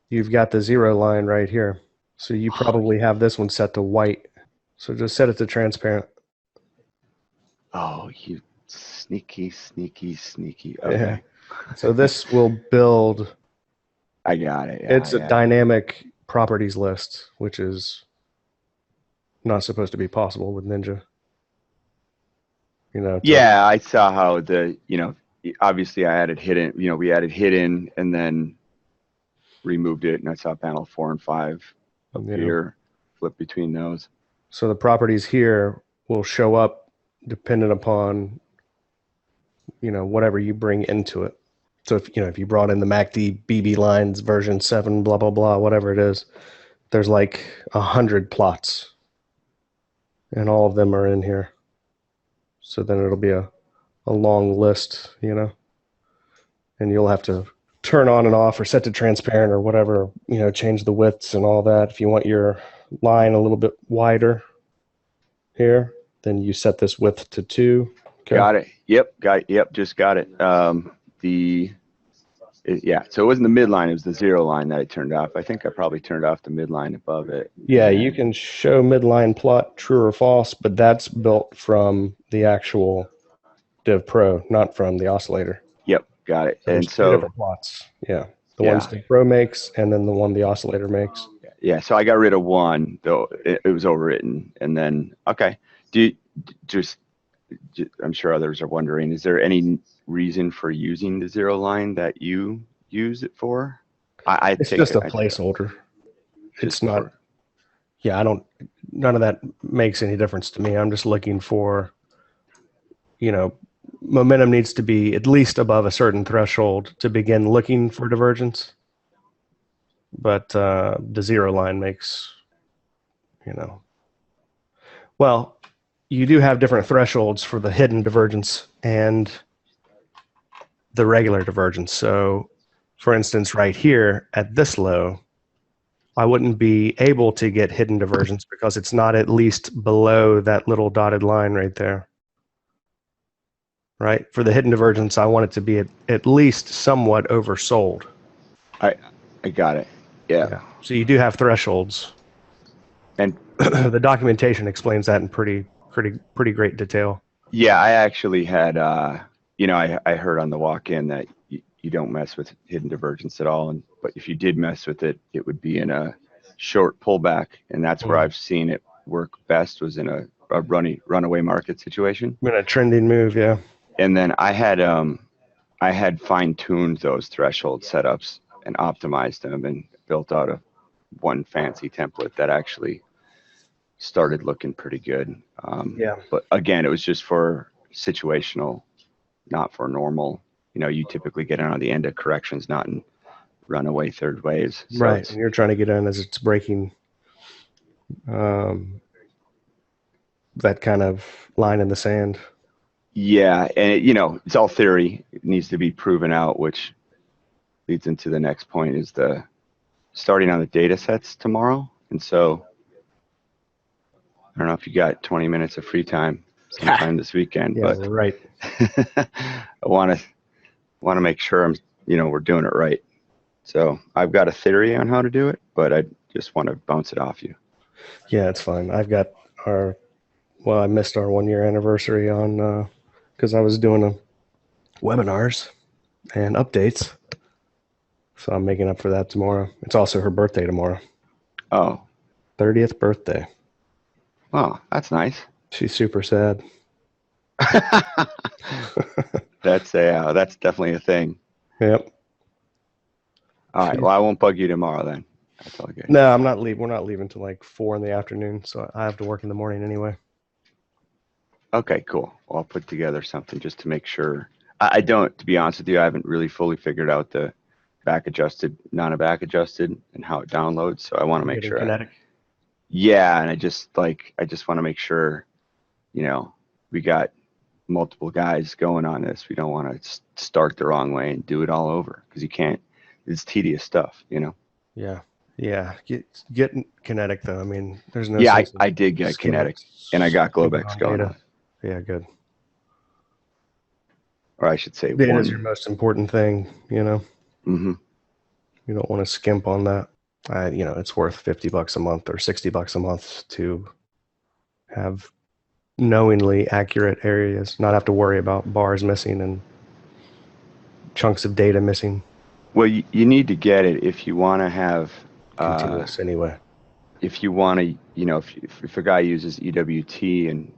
you've got the 0 line right here. So you probably have this one set to white. So just set it to transparent. Oh, you sneaky. Okay. Yeah. So this will build. I got it. Yeah, it's a dynamic properties list, which is not supposed to be possible with Ninja. You know. Yeah, I saw how obviously I added hidden, we added hidden and then removed it, and I saw panel 4 and 5 up Yeah. here, flip between those. So the properties here will show up dependent upon, whatever you bring into it. So if you brought in the MACD BB lines version 7, blah, blah, blah, whatever it is, there's like 100 plots and all of them are in here. So then it'll be a long list, and you'll have to turn on and off or set to transparent or whatever, change the widths and all that. If you want your line a little bit wider here, then you set this width to 2. Okay. Got it. Yep. Just got it. So it wasn't the midline, it was the 0 line that I turned off. I think I probably turned off the midline above it. Yeah, you can show midline plot true or false, but that's built from the actual Div Pro, not from the oscillator. Yep, got it. There's And two different plots. Yeah, the ones Div Pro makes, and then the one the oscillator makes. Yeah, so I got rid of one, though it was overwritten, and then I'm sure others are wondering, is there any reason for using the 0 line that you use it for? It's just a placeholder. It's not. Yeah, none of that makes any difference to me. I'm just looking for, momentum needs to be at least above a certain threshold to begin looking for divergence. But the 0 line makes, well, you do have different thresholds for the hidden divergence and the regular divergence. So, for instance, right here at this low, I wouldn't be able to get hidden divergence because it's not at least below that little dotted line right there. Right? For the hidden divergence, I want it to be at least somewhat oversold. I got it. Yeah. So you do have thresholds. And the documentation explains that in pretty great detail. Yeah, I actually had, I heard on the walk-in that you don't mess with hidden divergence at all. But if you did mess with it, it would be in a short pullback. And that's where I've seen it work best, was in a runaway market situation. In a trending move, yeah. And then I had fine-tuned those threshold setups and optimized them and built out one fancy template that actually started looking pretty good. But again, it was just for situational, not for normal. You typically get in on the end of corrections, not in runaway third waves. So right, and you're trying to get in as it's breaking that kind of line in the sand. Yeah, and it's all theory. It needs to be proven out, which leads into the next point, is the starting on the data sets tomorrow. And so I don't know if you got 20 minutes of free time sometime this weekend, but right. I want to make sure we're doing it right. So I've got a theory on how to do it, but I just want to bounce it off you. Yeah, it's fine. I've got I missed our 1-year anniversary on because I was doing webinars and updates. So I'm making up for that tomorrow. It's also her birthday tomorrow. Oh. 30th birthday. Oh, that's nice. She's super sad. That's definitely a thing. Yep. All right. Well, I won't bug you tomorrow then. That's all good. No, I'm not leaving. We're not leaving till like 4 in the afternoon, so I have to work in the morning anyway. Okay, cool. Well, I'll put together something just to make sure. I don't, to be honest with you, I haven't really fully figured out the back adjusted, non-back adjusted, and how it downloads. So I want to make sure. Kinetic. Yeah, and I just want to make sure, we got multiple guys going on this. We don't want to start the wrong way and do it all over, because you can't. It's tedious stuff, Yeah. Get kinetic though. I mean, there's no. Yeah, I did get kinetic, and I got Globex going on. Yeah, good. Or I should say, data is your most important thing. Mm-hmm. You don't want to skimp on that. It's worth $50 a month or $60 a month to have knowingly accurate areas, not have to worry about bars missing and chunks of data missing. Well, you need to get it if you want to have continuous anyway. if you want to, if a guy uses EWT and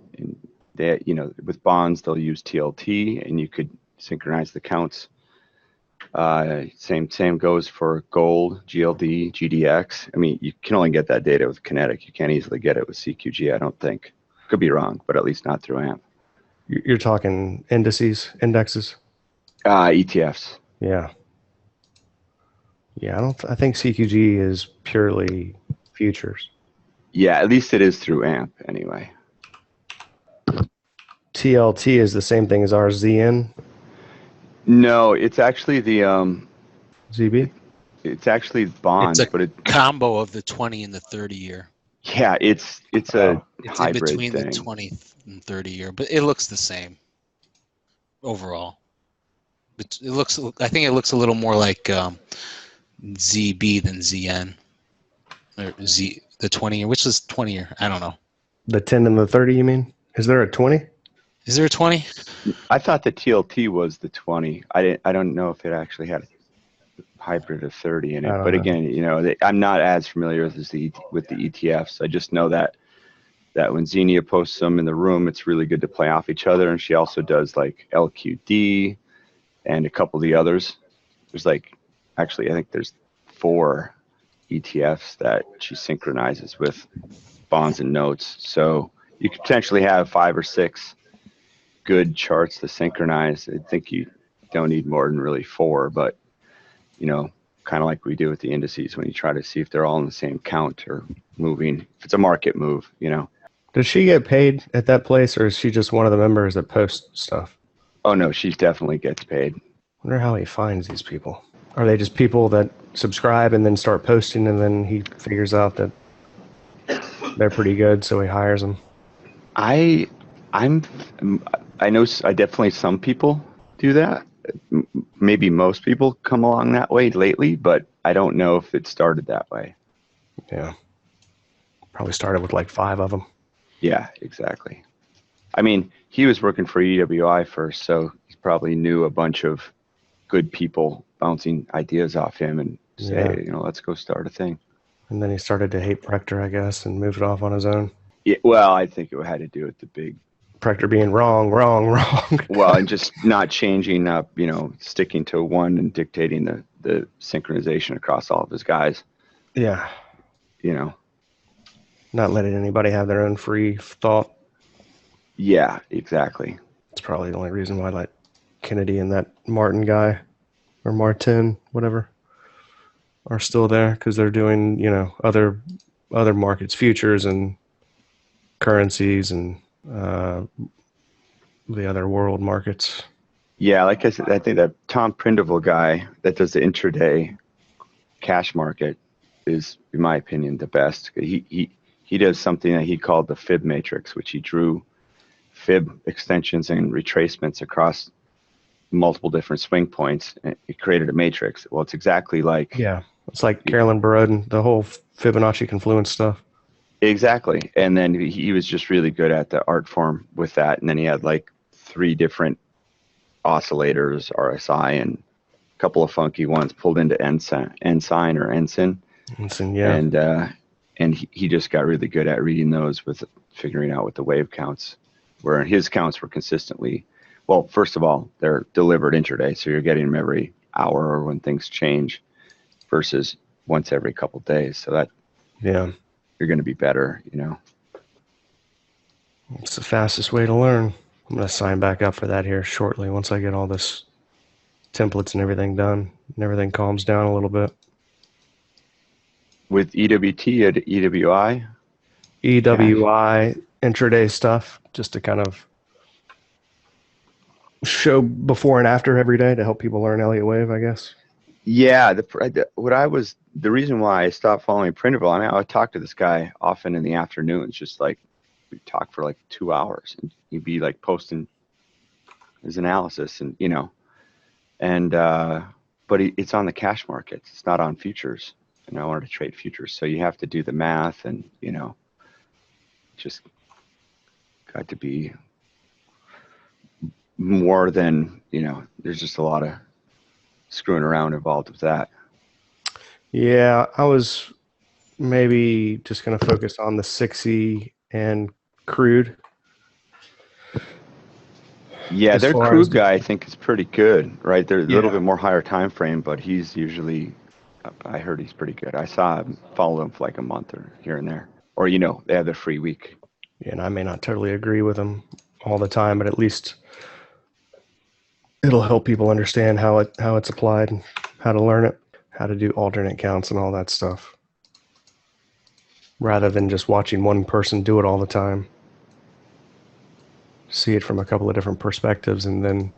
they, with bonds, they'll use TLT and you could synchronize the counts. Same goes for gold, GLD, GDX. I mean, you can only get that data with Kinetic. You can't easily get it with CQG, I don't think. Could be wrong, but at least not through AMP. You're talking indexes? ETFs. Yeah. Yeah, I think CQG is purely futures. Yeah, at least it is through AMP anyway. TLT is the same thing as RZN, No, it's actually the ZB? it's actually bonds, It's a but it combo of the 20 and the 30 year. yeah, it's a It's in hybrid between the thing. 20 and 30 year, but it looks the same overall. I think it looks a little more like ZB than ZN, or the 20 year, which is 20 year. I don't know. The 10 and the 30, you mean? Is there a 20? Is there a 20? I thought the TLT was the 20. I don't know if it actually had a hybrid of 30 in I it. don't But know. again, I'm not as familiar with the ETFs. I just know that when Xenia posts them in the room, it's really good to play off each other. And she also does like LQD and a couple of the others. There's actually, I think there's 4 ETFs that she synchronizes with bonds and notes. So you could potentially have 5 or 6 good charts to synchronize. I think you don't need more than really 4, but kind of like we do with the indices when you try to see if they're all in the same count or moving. If it's a market move. Does she get paid at that place, or is she just one of the members that posts stuff? Oh no, she definitely gets paid. I wonder how he finds these people. Are they just people that subscribe and then start posting, and then he figures out that they're pretty good, so he hires them? I know definitely some people do that. Maybe most people come along that way lately, but I don't know if it started that way. Yeah. Probably started with like 5 of them. Yeah, exactly. I mean, he was working for EWI first, so he probably knew a bunch of good people bouncing ideas off him and say, let's go start a thing. And then he started to hate Prector, I guess, and moved off on his own. Yeah, well, I think it had to do with the big Prector being wrong. well, and just not changing up, sticking to one and dictating the synchronization across all of his guys. Yeah. Not letting anybody have their own free thought. Yeah, exactly. That's probably the only reason why, like, Kennedy and that Martin guy, or Martin, whatever, are still there, because they're doing, other markets, futures and currencies and the other world markets. Yeah, like I said, I think that Tom Prindivil guy that does the intraday cash market is, in my opinion, the best. He does something that he called the fib matrix, which he drew fib extensions and retracements across multiple different swing points, and it created a matrix. Well, it's exactly like it's like Carolyn Burrud, the whole Fibonacci confluence stuff. Exactly. And then he was just really good at the art form with that. And then he had like 3 different oscillators, RSI, and a couple of funky ones pulled into Ensign. And he just got really good at reading those with figuring out what the wave counts were. And his counts were consistently, well, first of all, they're delivered intraday. So you're getting them every hour or when things change versus once every couple of days. So that, you're going to be better, It's the fastest way to learn. I'm going to sign back up for that here shortly once I get all this templates and everything done and everything calms down a little bit. With EWT at EWI? EWI intraday stuff, just to kind of show before and after every day to help people learn Elliott Wave, I guess. Yeah, the reason why I stopped following Printable, I mean, I would talk to this guy often in the afternoons, just like we'd talk for like 2 hours, and he'd be like posting his analysis, and but it's on the cash markets, it's not on futures, and I wanted to trade futures, so you have to do the math, and just got to be more than there's just a lot of screwing around involved with that. Yeah, I was maybe just going to focus on the 6E and crude. Yeah, As their far crew as- guy I think is pretty good, right? They're a little Yeah. bit more higher time frame, but he's usually, I heard he's pretty good. I saw him, followed him for like a month or here and there. Or, they have their free week. Yeah, and I may not totally agree with them all the time, but at least it'll help people understand how it's applied, and how to learn it, how to do alternate counts and all that stuff, rather than just watching one person do it all the time. See it from a couple of different perspectives, and then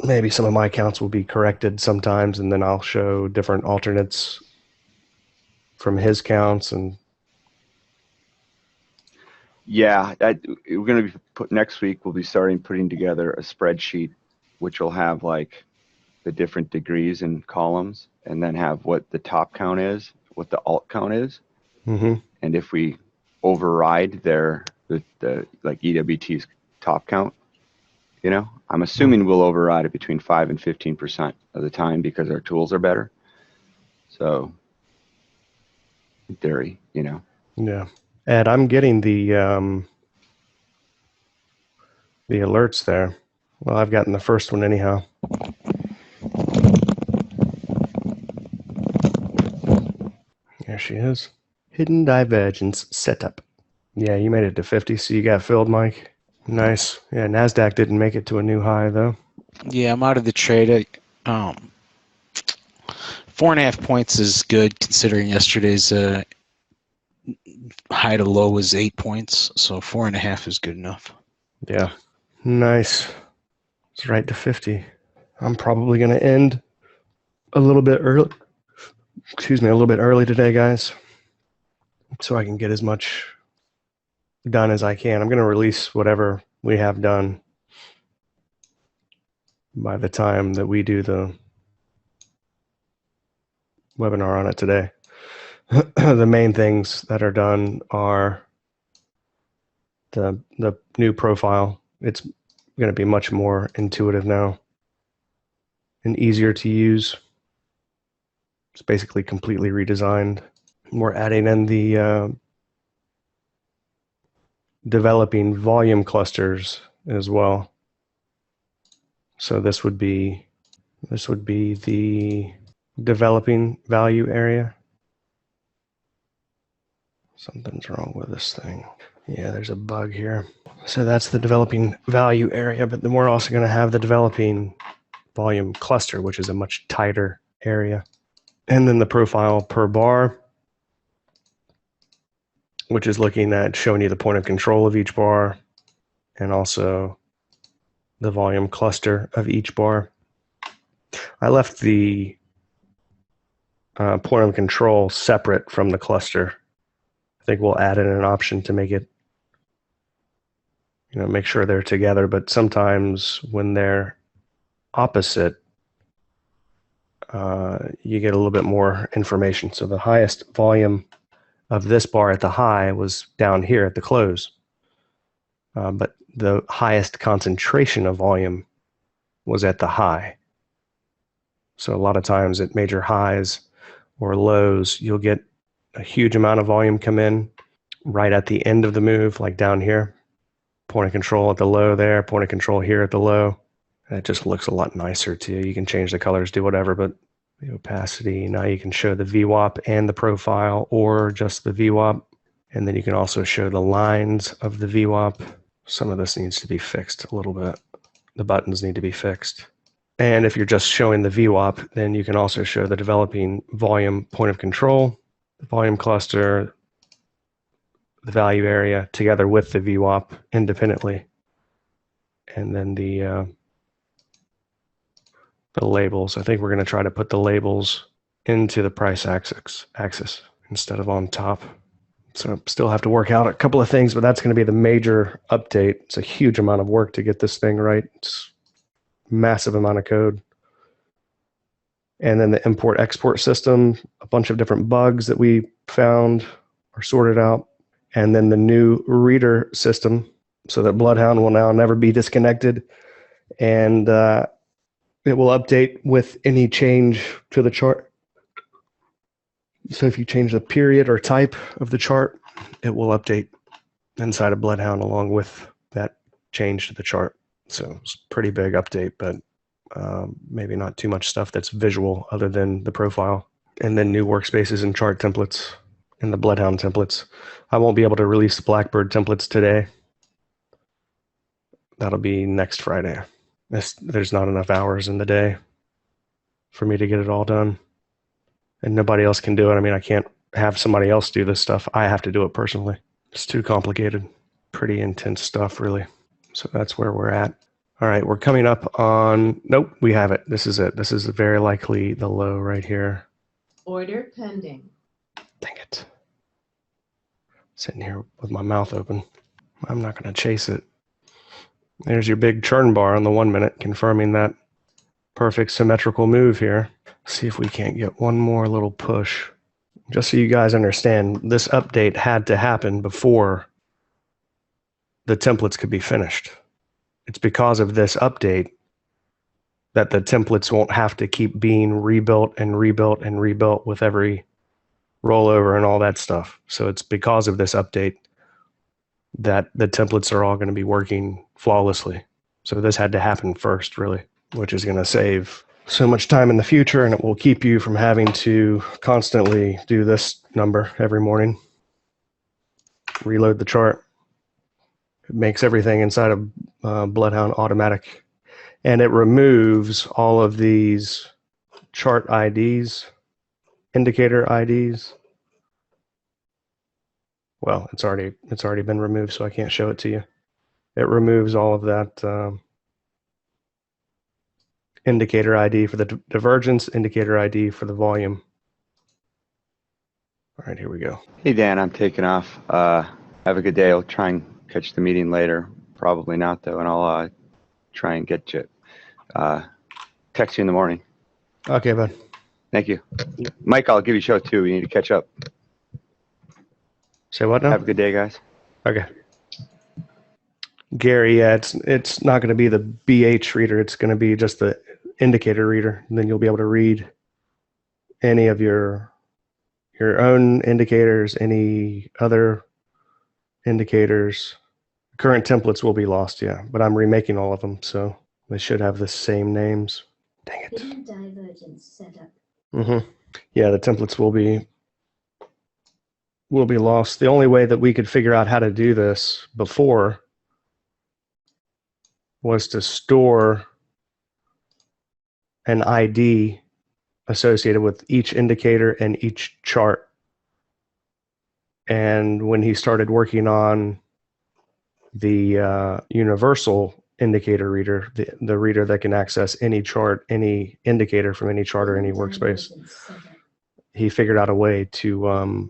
maybe some of my counts will be corrected sometimes, and then I'll show different alternates from his counts. And Yeah, we're going to be next week. We'll be starting putting together a spreadsheet, which will have like the different degrees and columns, and then have what the top count is, what the alt count is, mhm. and if we override the like EWT's top count, I'm assuming we'll override it between 5 and 15% of the time because our tools are better. So, in theory, Yeah. Ed, I'm getting the alerts there. Well, I've gotten the first one anyhow. There she is. Hidden divergence setup. Yeah, you made it to 50, so you got filled, Mike. Nice. Yeah, NASDAQ didn't make it to a new high, though. Yeah, I'm out of the trade. 4.5 points is good considering yesterday's high to low was 8 points, so 4.5 is good enough. Yeah. Nice. It's right to 50. I'm probably going to end a little bit early. Excuse me, a little bit early today, guys, so I can get as much done as I can. I'm going to release whatever we have done by the time that we do the webinar on it today. The main things that are done are the new profile. It's going to be much more intuitive now and easier to use. It's basically completely redesigned. We're adding in the developing volume clusters as well. So this would be the developing value area. Something's wrong with this thing. Yeah, there's a bug here. So that's the developing value area, but then we're also going to have the developing volume cluster, which is a much tighter area. And then the profile per bar, which is looking at showing you the point of control of each bar and also the volume cluster of each bar. I left the point of control separate from the cluster. I think we'll add in an option to make it, make sure they're together, but sometimes when they're opposite, you get a little bit more information. So the highest volume of this bar at the high was down here at the close, but the highest concentration of volume was at the high. So a lot of times at major highs or lows, you'll get a huge amount of volume come in right at the end of the move, like down here. Point of control at the low there, point of control here at the low. And it just looks a lot nicer too. You can change the colors, do whatever, but the opacity, now you can show the VWAP and the profile or just the VWAP. And then you can also show the lines of the VWAP. Some of this needs to be fixed a little bit. The buttons need to be fixed. And if you're just showing the VWAP, then you can also show the developing volume point of control, the volume cluster, the value area together with the VWAP independently. And then the labels. I think we're going to try to put the labels into the price axis instead of on top. So still have to work out a couple of things, but that's going to be the major update. It's a huge amount of work to get this thing right. It's massive amount of code. And then the import-export system, a bunch of different bugs that we found are sorted out. And then the new reader system, so that Bloodhound will now never be disconnected. And it will update with any change to the chart. So if you change the period or type of the chart, it will update inside of Bloodhound along with that change to the chart. So it's a pretty big update, but maybe not too much stuff that's visual other than the profile. And then new workspaces and chart templates and the Bloodhound templates. I won't be able to release the Blackbird templates today. That'll be next Friday. There's not enough hours in the day for me to get it all done. And nobody else can do it. I mean, I can't have somebody else do this stuff. I have to do it personally. It's too complicated. Pretty intense stuff, really. So that's where we're at. All right, we're coming up on, nope, we have it. This is it. This is very likely the low right here. Order pending. Dang it. Sitting here with my mouth open. I'm not going to chase it. There's your big churn bar on the 1 minute, confirming that perfect symmetrical move here. See if we can't get one more little push. Just so you guys understand, this update had to happen before the templates could be finished. It's because of this update that the templates won't have to keep being rebuilt and rebuilt and rebuilt with every rollover and all that stuff. So it's because of this update that the templates are all going to be working flawlessly. So this had to happen first, really, which is going to save so much time in the future, and it will keep you from having to constantly do this number every morning. Reload the chart. It makes everything inside of Bloodhound automatic, and it removes all of these chart IDs, indicator IDs. Well, it's already been removed, so I can't show it to you. It removes all of that indicator ID for the divergence, indicator ID for the volume. All right, here we go. Hey, Dan, I'm taking off. Have a good day. I'll try and catch the meeting later. Probably not, though, and I'll try and get you. Text you in the morning. Okay, bud. Thank you. Mike, I'll give you a show, too. We need to catch up. Say what now? Have a good day, guys. Okay. Gary, yeah, it's not going to be the BH reader. It's going to be just the indicator reader. And then you'll be able to read any of your own indicators, any other indicators. Current templates will be lost, yeah, but I'm remaking all of them, so they should have the same names. Dang it. Hidden divergence setup. Yeah, the templates will be lost. The only way that we could figure out how to do this before was to store an ID associated with each indicator and each chart. And when he started working on the universal indicator reader, the reader that can access any chart, any indicator from any chart or any workspace, he figured out a way to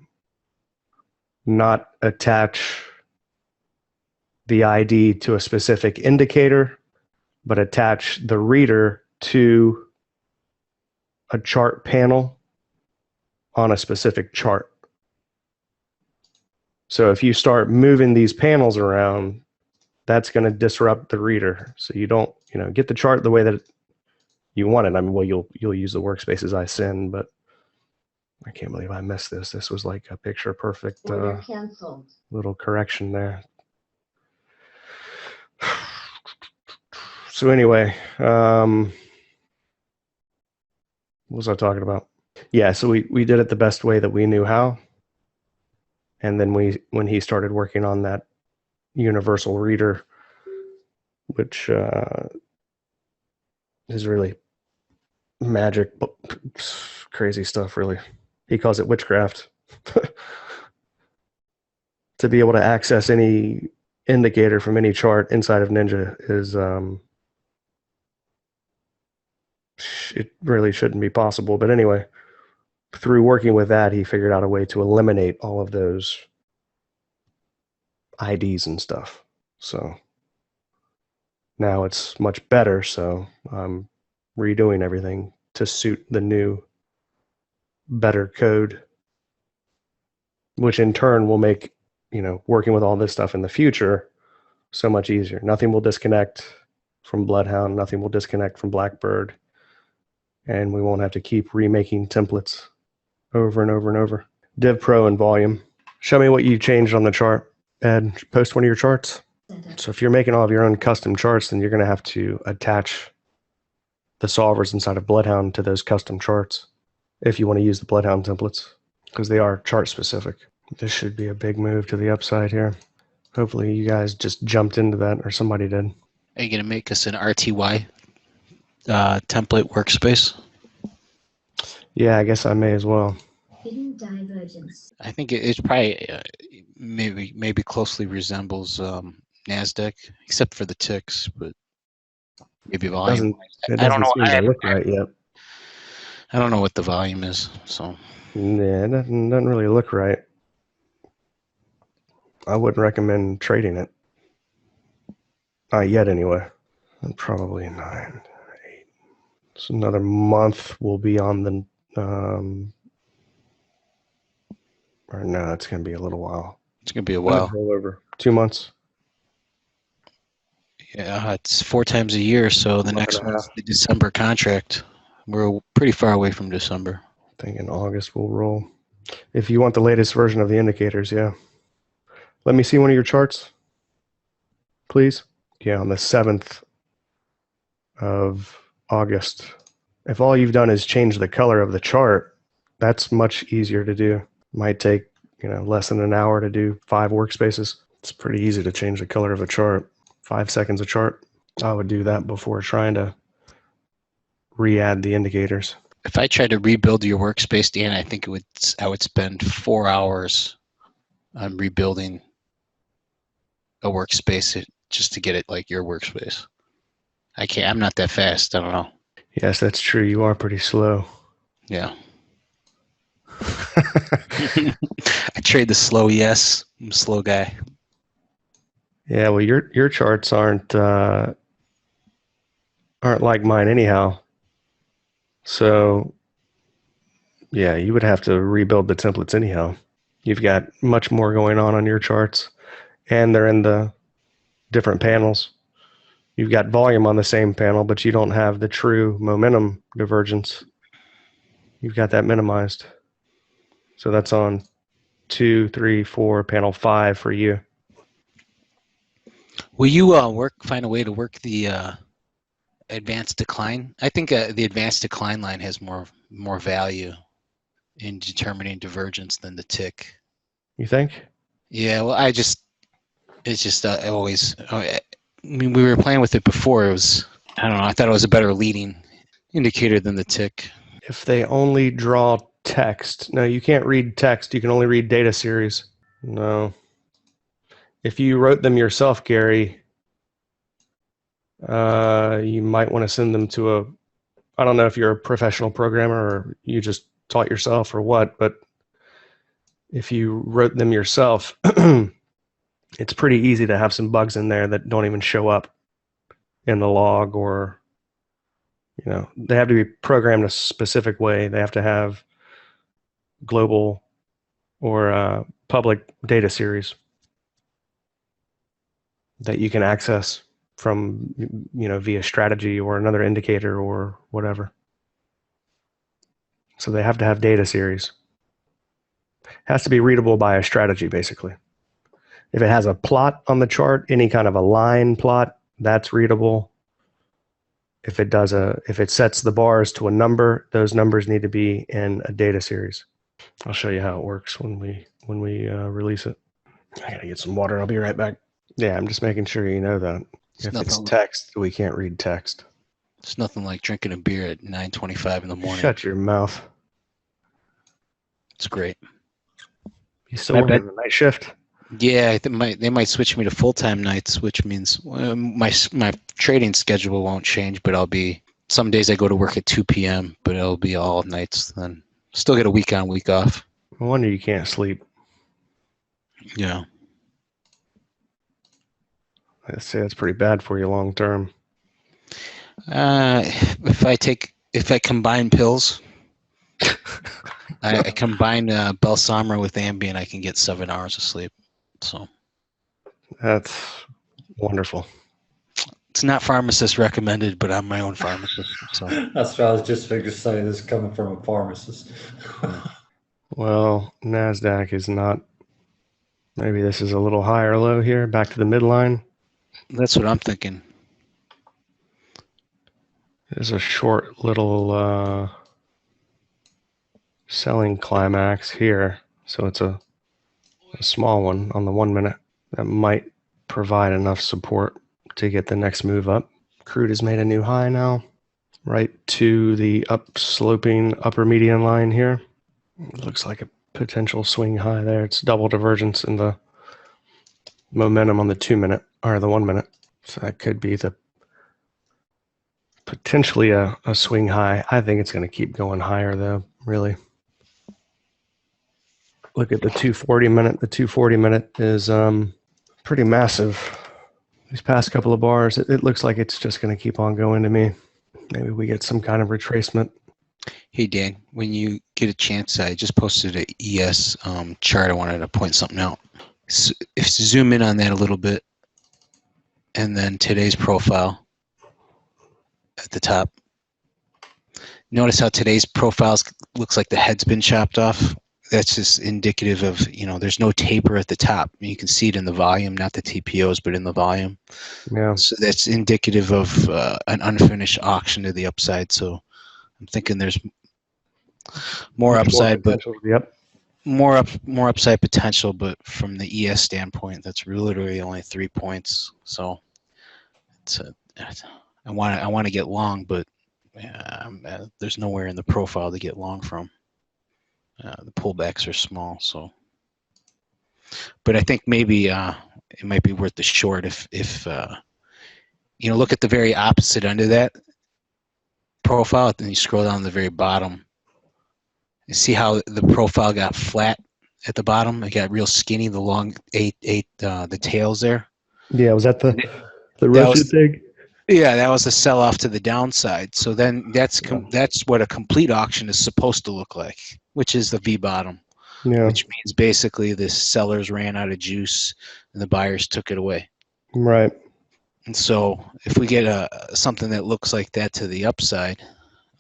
not attach the ID to a specific indicator, but attach the reader to a chart panel on a specific chart. So if you start moving these panels around, that's going to disrupt the reader. So you don't, get the chart the way that you want it. I mean, well, you'll use the workspaces I send, but I can't believe I missed this. This was like a picture perfect Order canceled. little correction there. So anyway, what was I talking about? Yeah, so we did it the best way that we knew how. And then when he started working on that universal reader, which is really magic, crazy stuff, really. He calls it witchcraft. To be able to access any indicator from any chart inside of Ninja is, it really shouldn't be possible. But anyway, through working with that, he figured out a way to eliminate all of those IDs and stuff. So now it's much better. So I'm redoing everything to suit the new, better code, which in turn will make, working with all this stuff in the future so much easier. Nothing will disconnect from Bloodhound. Nothing will disconnect from Blackbird. And we won't have to keep remaking templates over and over and over. Div Pro and volume. Show me what you changed on the chart. Ed, post one of your charts. Setup. So if you're making all of your own custom charts, then you're going to have to attach the solvers inside of Bloodhound to those custom charts if you want to use the Bloodhound templates, because they are chart specific. This should be a big move to the upside here. Hopefully you guys just jumped into that, or somebody did. Are you going to make us an RTY template workspace? Yeah, I guess I may as well. Hidden divergence. I think it's probably maybe closely resembles NASDAQ, except for the ticks, but maybe volume. It I don't doesn't know. seem to look right yet. I don't know what the volume is, so Yeah, it doesn't really look right. I wouldn't recommend trading it. Not yet, anyway. And probably 9, 8. So another month will be on the, or no, it's going to be a little while. it's gonna be a while. Roll over 2 months. Yeah, it's 4 times a year, so the Month next and a one's half. the December contract. We're pretty far away from December. I think in August we'll roll. If you want the latest version of the indicators, yeah. Let me see one of your charts, please. Yeah, on the 7th of August. If all you've done is change the color of the chart, that's much easier to do. Might take, less than an hour to do 5 workspaces. It's pretty easy to change the color of a chart. 5 seconds a chart. I would do that before trying to re-add the indicators. If I tried to rebuild your workspace, Dan, I think I would spend 4 hours on rebuilding a workspace just to get it like your workspace. I'm not that fast. I don't know. Yes, that's true. You are pretty slow. Yeah. I trade the slow yes. I'm a slow guy. Yeah, well, your charts aren't like mine anyhow. So, yeah, you would have to rebuild the templates anyhow. You've got much more going on your charts, and they're in the different panels. You've got volume on the same panel, but you don't have the true momentum divergence. You've got that minimized. So that's on 2, 3, 4, panel 5 for you. Will you find a way to work the advanced decline? I think the advanced decline line has more value in determining divergence than the tick. You think? Yeah, well, I mean, we were playing with it before. It was, I don't know, I thought it was a better leading indicator than the tick. If they only draw text. No, you can't read text. You can only read data series. No. If you wrote them yourself, Gary, you might want to send them to I don't know if you're a professional programmer or you just taught yourself or what, but if you wrote them yourself, it's pretty easy to have some bugs in there that don't even show up in the log, or, they have to be programmed a specific way. They have to have global or public data series that you can access from, via strategy or another indicator or whatever. So they have to have data series. Has to be readable by a strategy, basically. If it has a plot on the chart, any kind of a line plot, that's readable. If it sets the bars to a number, those numbers need to be in a data series. I'll show you how it works when we release it. I gotta get some water. I'll be right back. Yeah, I'm just making sure you know that. If it's text, we can't read text. It's nothing like drinking a beer at 9:25 in the morning. Shut your mouth. It's great. You still working the night shift? Yeah, they might switch me to full-time nights, which means my trading schedule won't change, but some days I go to work at 2 p.m., but it'll be all nights then. Still get a week on, week off. No wonder you can't sleep. Yeah. I'd say that's pretty bad for you long term. If I combine pills, I combine Balsamra with Ambien, I can get 7 hours of sleep. So that's wonderful. It's not pharmacist recommended, but I'm my own pharmacist. So That's what I was just figuring to say. This is coming from a pharmacist. Well, NASDAQ is not. Maybe this is a little higher low here, back to the midline. That's what I'm thinking. There's a short little selling climax here. So it's a small one on the 1 minute that might provide enough support to get the next move up. Crude has made a new high now, right to the upsloping upper median line here. It looks like a potential swing high there. It's double divergence in the momentum on the 2 minute or the 1 minute. So that could be the potentially a swing high. I think it's going to keep going higher though, really. Look at the 240 minute. The 240 minute is pretty massive. These past couple of bars, it looks like it's just going to keep on going to me. Maybe we get some kind of retracement. Hey, Dan, when you get a chance, I just posted an ES chart. I wanted to point something out. So if you zoom in on that a little bit, and then today's profile at the top. Notice how today's profiles looks like the head's been chopped off. That's just indicative of, there's no taper at the top. You can see it in the volume, not the TPOs, but in the volume. Yeah. So that's indicative of an unfinished auction to the upside. So I'm thinking there's more upside, but yep. more upside potential. But from the ES standpoint, that's literally only 3 points. So it's I want to get long, but there's nowhere in the profile to get long from. The pullbacks are small, so. But I think maybe it might be worth the short if look at the very opposite end of that profile, then you scroll down to the very bottom. You see how the profile got flat at the bottom? It got real skinny. The long the tails there. Yeah, was that the roasted thing? Yeah, that was a sell-off to the downside. So then that's what a complete auction is supposed to look like, which is the V bottom. Yeah. Which means basically the sellers ran out of juice and the buyers took it away. Right. And so if we get something that looks like that to the upside,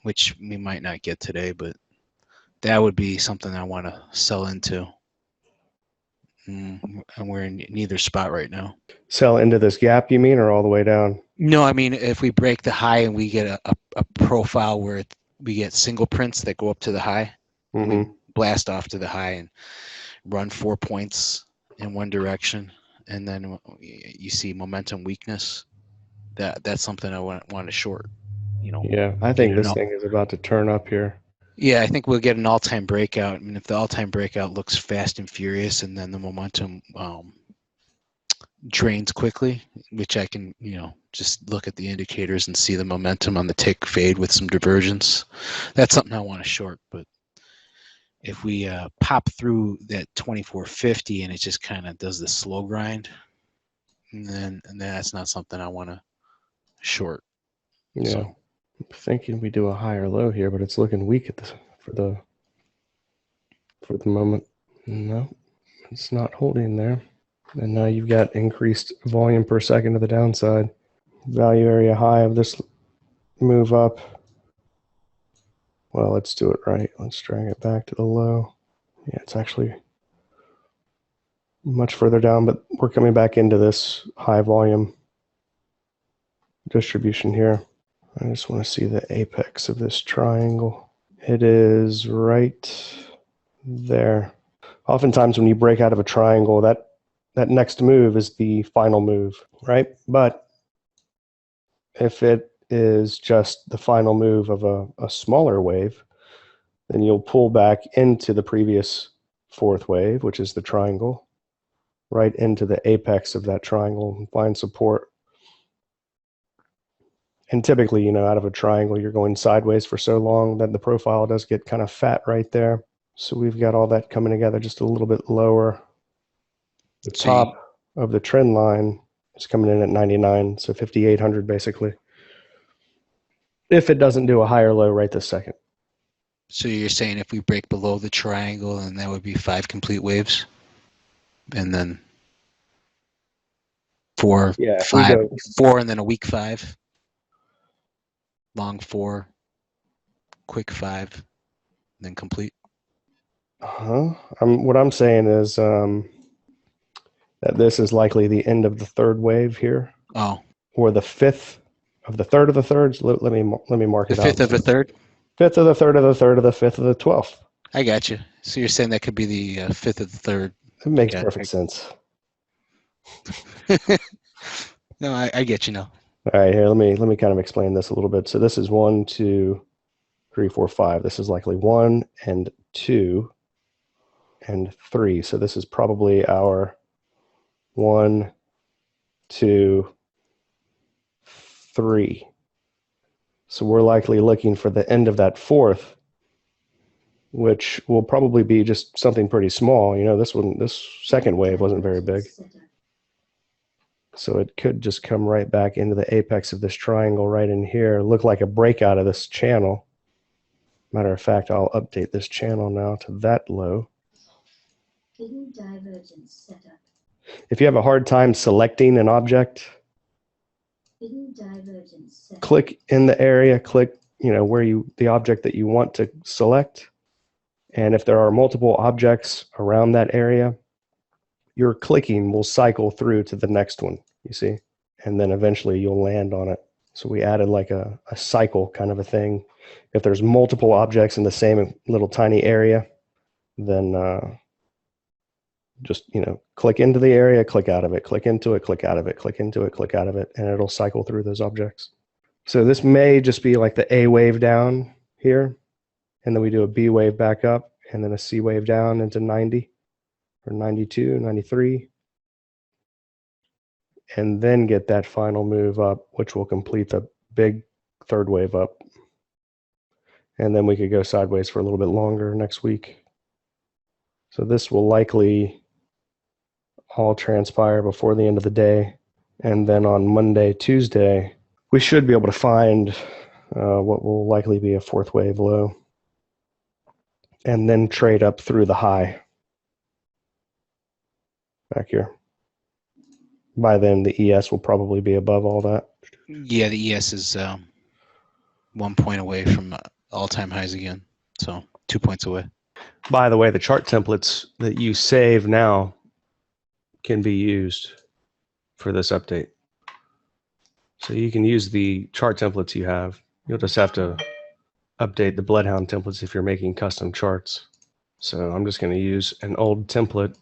which we might not get today, but that would be something I want to sell into. And we're in neither spot right now. Sell into this gap, you mean, or all the way down? No, I mean, if we break the high and we get a profile where we get single prints that go up to the high, we blast off to the high and run 4 points in one direction, and then you see momentum weakness, that's something I want to short. Yeah, I think this thing is about to turn up here. Yeah, I think we'll get an all-time breakout. I mean, if the all-time breakout looks fast and furious, and then the momentum drains quickly, which I can, just look at the indicators and see the momentum on the tick fade with some divergence. That's something I want to short. But if we pop through that 2450 and it just kind of does the slow grind, and that's not something I want to short. Yeah. So. I'm thinking we do a higher low here, but it's looking weak for the moment. No, it's not holding there. And now you've got increased volume per second to the downside. Value area high of this move up. Well, let's do it right. Let's drag it back to the low. Yeah, it's actually much further down, but we're coming back into this high volume distribution here. I just want to see the apex of this triangle. It is right there. Oftentimes when you break out of a triangle, that next move is the final move, right? But if it is just the final move of a smaller wave, then you'll pull back into the previous fourth wave, which is the triangle, right into the apex of that triangle and find support. And typically, out of a triangle, you're going sideways for so long that the profile does get kind of fat right there. So we've got all that coming together just a little bit lower. The top of the trend line is coming in at 99, so 5,800 basically. If it doesn't do a higher low right this second. So you're saying if we break below the triangle, then that would be 5 complete waves? And then 4, 5, 4, and then a weak 5? Long 4, quick 5, then complete. What I'm saying is that this is likely the end of the third wave here, Oh, or the fifth of the third of the thirds. Let me mark the it out. fifth of a third. Fifth of the third of the third of the fifth of the 12th. I got you. So you're saying that could be the fifth of the third. It makes Yeah, perfect sense. No, I get you now. All right, here, let me kind of explain this a little bit. So this is 1, 2, 3, 4, 5. This is likely 1 and 2 and 3. So this is probably our 1, 2, 3. So we're likely looking for the end of that fourth, which will probably be just something pretty small. You know, this second wave wasn't very big. So it could just come right back into the apex of this triangle right in here, look like a breakout of this channel. Matter of fact, I'll update this channel now to that low. Hidden divergence setup. If you have a hard time selecting an object, Hidden divergence setup. click in the area, click, you know, where the object that you want to select. And if there are multiple objects around that area, your clicking will cycle through to the next one, you see? And then eventually you'll land on it. So we added like a cycle kind of a thing. If there's multiple objects in the same little tiny area, then just, you know, click into the area, click out of it, click into it, click out of it, click into it, click out of it, and it'll cycle through those objects. So this may just be like the A wave down here, and then we do a B wave back up, and then a C wave down into 90 or 92, 93, and then get that final move up, which will complete the big third wave up. And then we could go sideways for a little bit longer next week. So this will likely all transpire before the end of the day. And then on Monday, Tuesday, we should be able to find what will likely be a fourth wave low, and then trade up through the high back here. By then, the ES will probably be above all that. Yeah, the ES is 1 point away from all-time highs again. So 2 points away. By the way, the chart templates that you save now can be used for this update. So you can use the chart templates you have. You'll just have to update the Bloodhound templates if you're making custom charts. So I'm just going to use an old template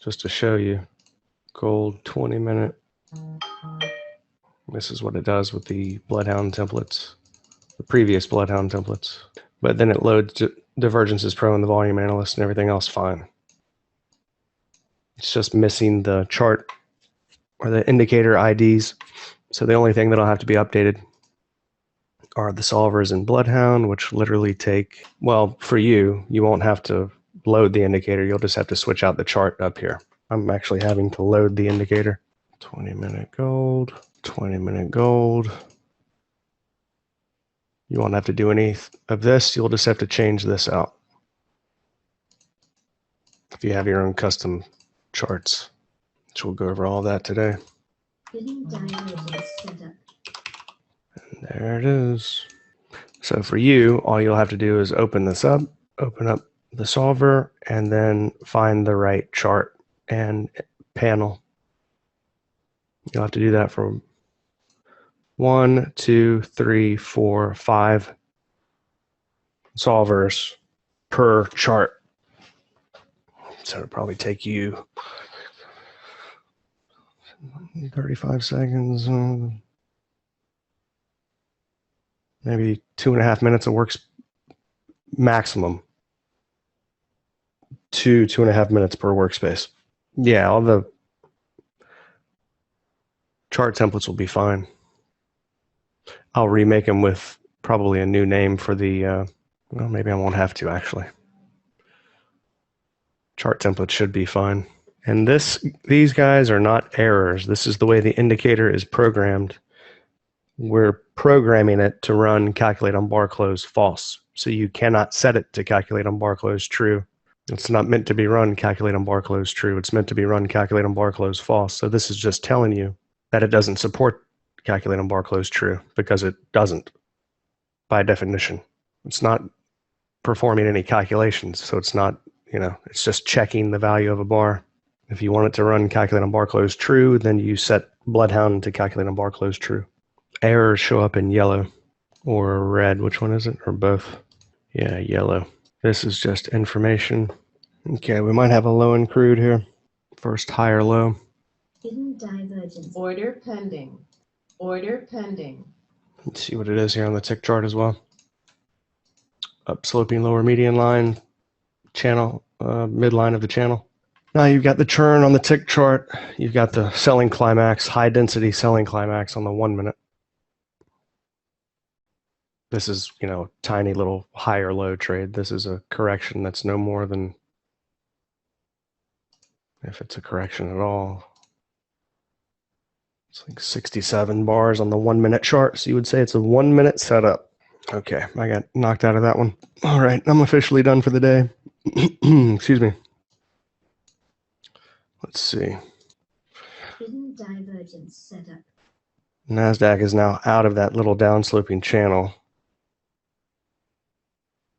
just to show you. Gold 20-minute. This is what it does with the Bloodhound templates, the previous Bloodhound templates. But then it loads Divergences Pro and the Volume Analyst and everything else fine. It's just missing the chart or the indicator IDs. So the only thing that'll have to be updated are the solvers in Bloodhound, which literally take, well, for you, you won't have to load the indicator. You'll just have to switch out the chart up here. I'm actually having to load the indicator. 20-minute gold, 20-minute gold. You won't have to do any of this. You'll just have to change this out if you have your own custom charts, which we'll go over all that today. Hidden divergence setup. And there it is. So for you, all you'll have to do is open this up, open up the solver, and then find the right chart and panel. You'll have to do that for 1, 2, 3, 4, 5 solvers per chart. So it'll probably take you 35 seconds, maybe 2.5 minutes of works maximum. 2.5 minutes per workspace. Yeah, all the chart templates will be fine. I'll remake them with probably a new name for the, well, maybe I won't have to actually. Chart template should be fine. And these guys are not errors. This is the way the indicator is programmed. We're programming it to run calculate on bar close false. So you cannot set it to calculate on bar close true. It's not meant to be run calculate on bar close true. It's meant to be run calculate on bar close false. So this is just telling you that it doesn't support calculate on bar close true, because it doesn't by definition. It's not performing any calculations. So it's not, it's just checking the value of a bar. If you want it to run calculate on bar close true, then you set Bloodhound to calculate on bar close true. Errors show up in yellow or red. Which one is it? Or both? Yeah, yellow. This is just information. Okay, we might have a low in crude here. First high or low. Hidden divergence. Order pending. Order pending. Let's see what it is here on the tick chart as well. Upsloping lower median line, channel, midline of the channel. Now you've got the churn on the tick chart. You've got the selling climax, high density selling climax on the 1 minute. This is, a tiny little high or low trade. This is a correction that's no more than, if it's a correction at all, it's like 67 bars on the 1 minute chart. So you would say it's a 1 minute setup. Okay, I got knocked out of that one. All right, I'm officially done for the day. Excuse me. Let's see. Hidden divergence setup. NASDAQ is now out of that little downsloping channel.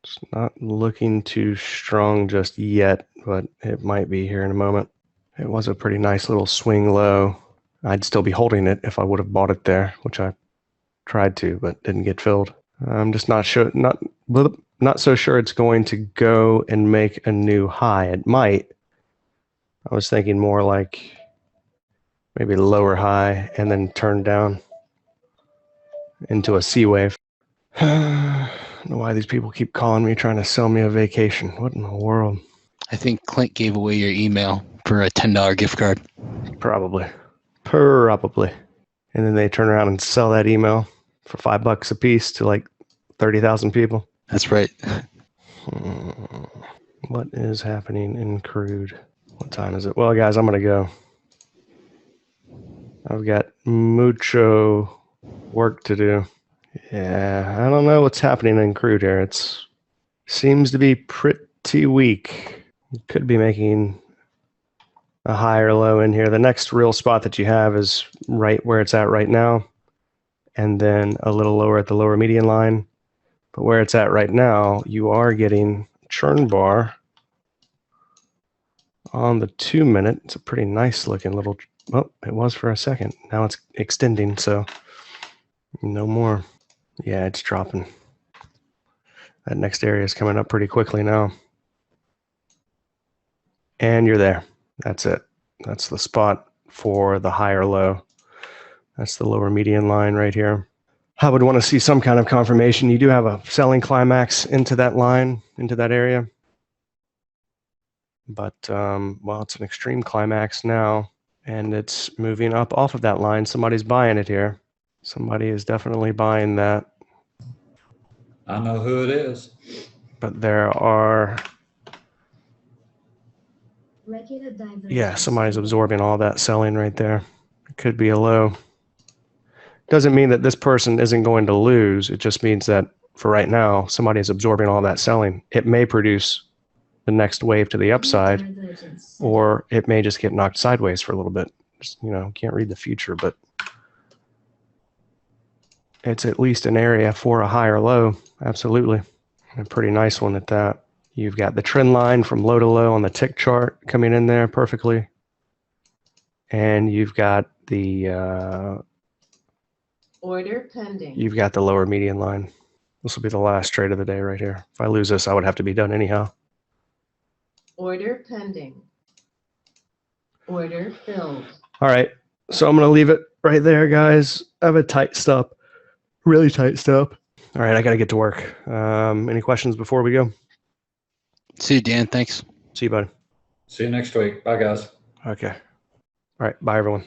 It's not looking too strong just yet, but it might be here in a moment. It was a pretty nice little swing low. I'd still be holding it if I would have bought it there, which I tried to, but didn't get filled. I'm just not sure, not so sure it's going to go and make a new high. It might. I was thinking more like maybe lower high and then turn down into a C wave. I don't know why these people keep calling me trying to sell me a vacation. What in the world? I think Clint gave away your email for a $10 gift card. Probably. And then they turn around and sell that email for $5 a piece to like 30,000 people. That's right. What is happening in crude? What time is it? Well, guys, I'm going to go. I've got mucho work to do. Yeah, I don't know what's happening in crude here. It seems to be pretty weak. You could be making a high or low in here. The next real spot that you have is right where it's at right now, and then a little lower at the lower median line. But where it's at right now, you are getting churn bar on the 2 minute. It's a pretty nice looking little, well, it was for a second. Now it's extending, so no more. Yeah, it's dropping. That next area is coming up pretty quickly now. And you're there. That's it. That's the spot for the high or low. That's the lower median line right here. I would want to see some kind of confirmation. You do have a selling climax into that line, into that area. But, well, it's an extreme climax now, and it's moving up off of that line. Somebody's buying it here. Somebody is definitely buying that. I know who it is. But there are, Regular divergence. yeah, somebody's absorbing all that selling right there. It could be a low. Doesn't mean that this person isn't going to lose. It just means that for right now, somebody is absorbing all that selling. It may produce the next wave to the upside, Divergence setup. or it may just get knocked sideways for a little bit. Just, can't read the future, but it's at least an area for a high or low. Absolutely. A pretty nice one at that. You've got the trend line from low to low on the tick chart coming in there perfectly. And you've got the Order pending. you've got the lower median line. This will be the last trade of the day right here. If I lose this, I would have to be done anyhow. Order pending. Order filled. All right. So I'm going to leave it right there, guys. I have a tight stop. Really tight stop. All right. I got to get to work. Any questions before we go? See you, Dan. Thanks. See you, buddy. See you next week. Bye, guys. Okay. All right. Bye, everyone.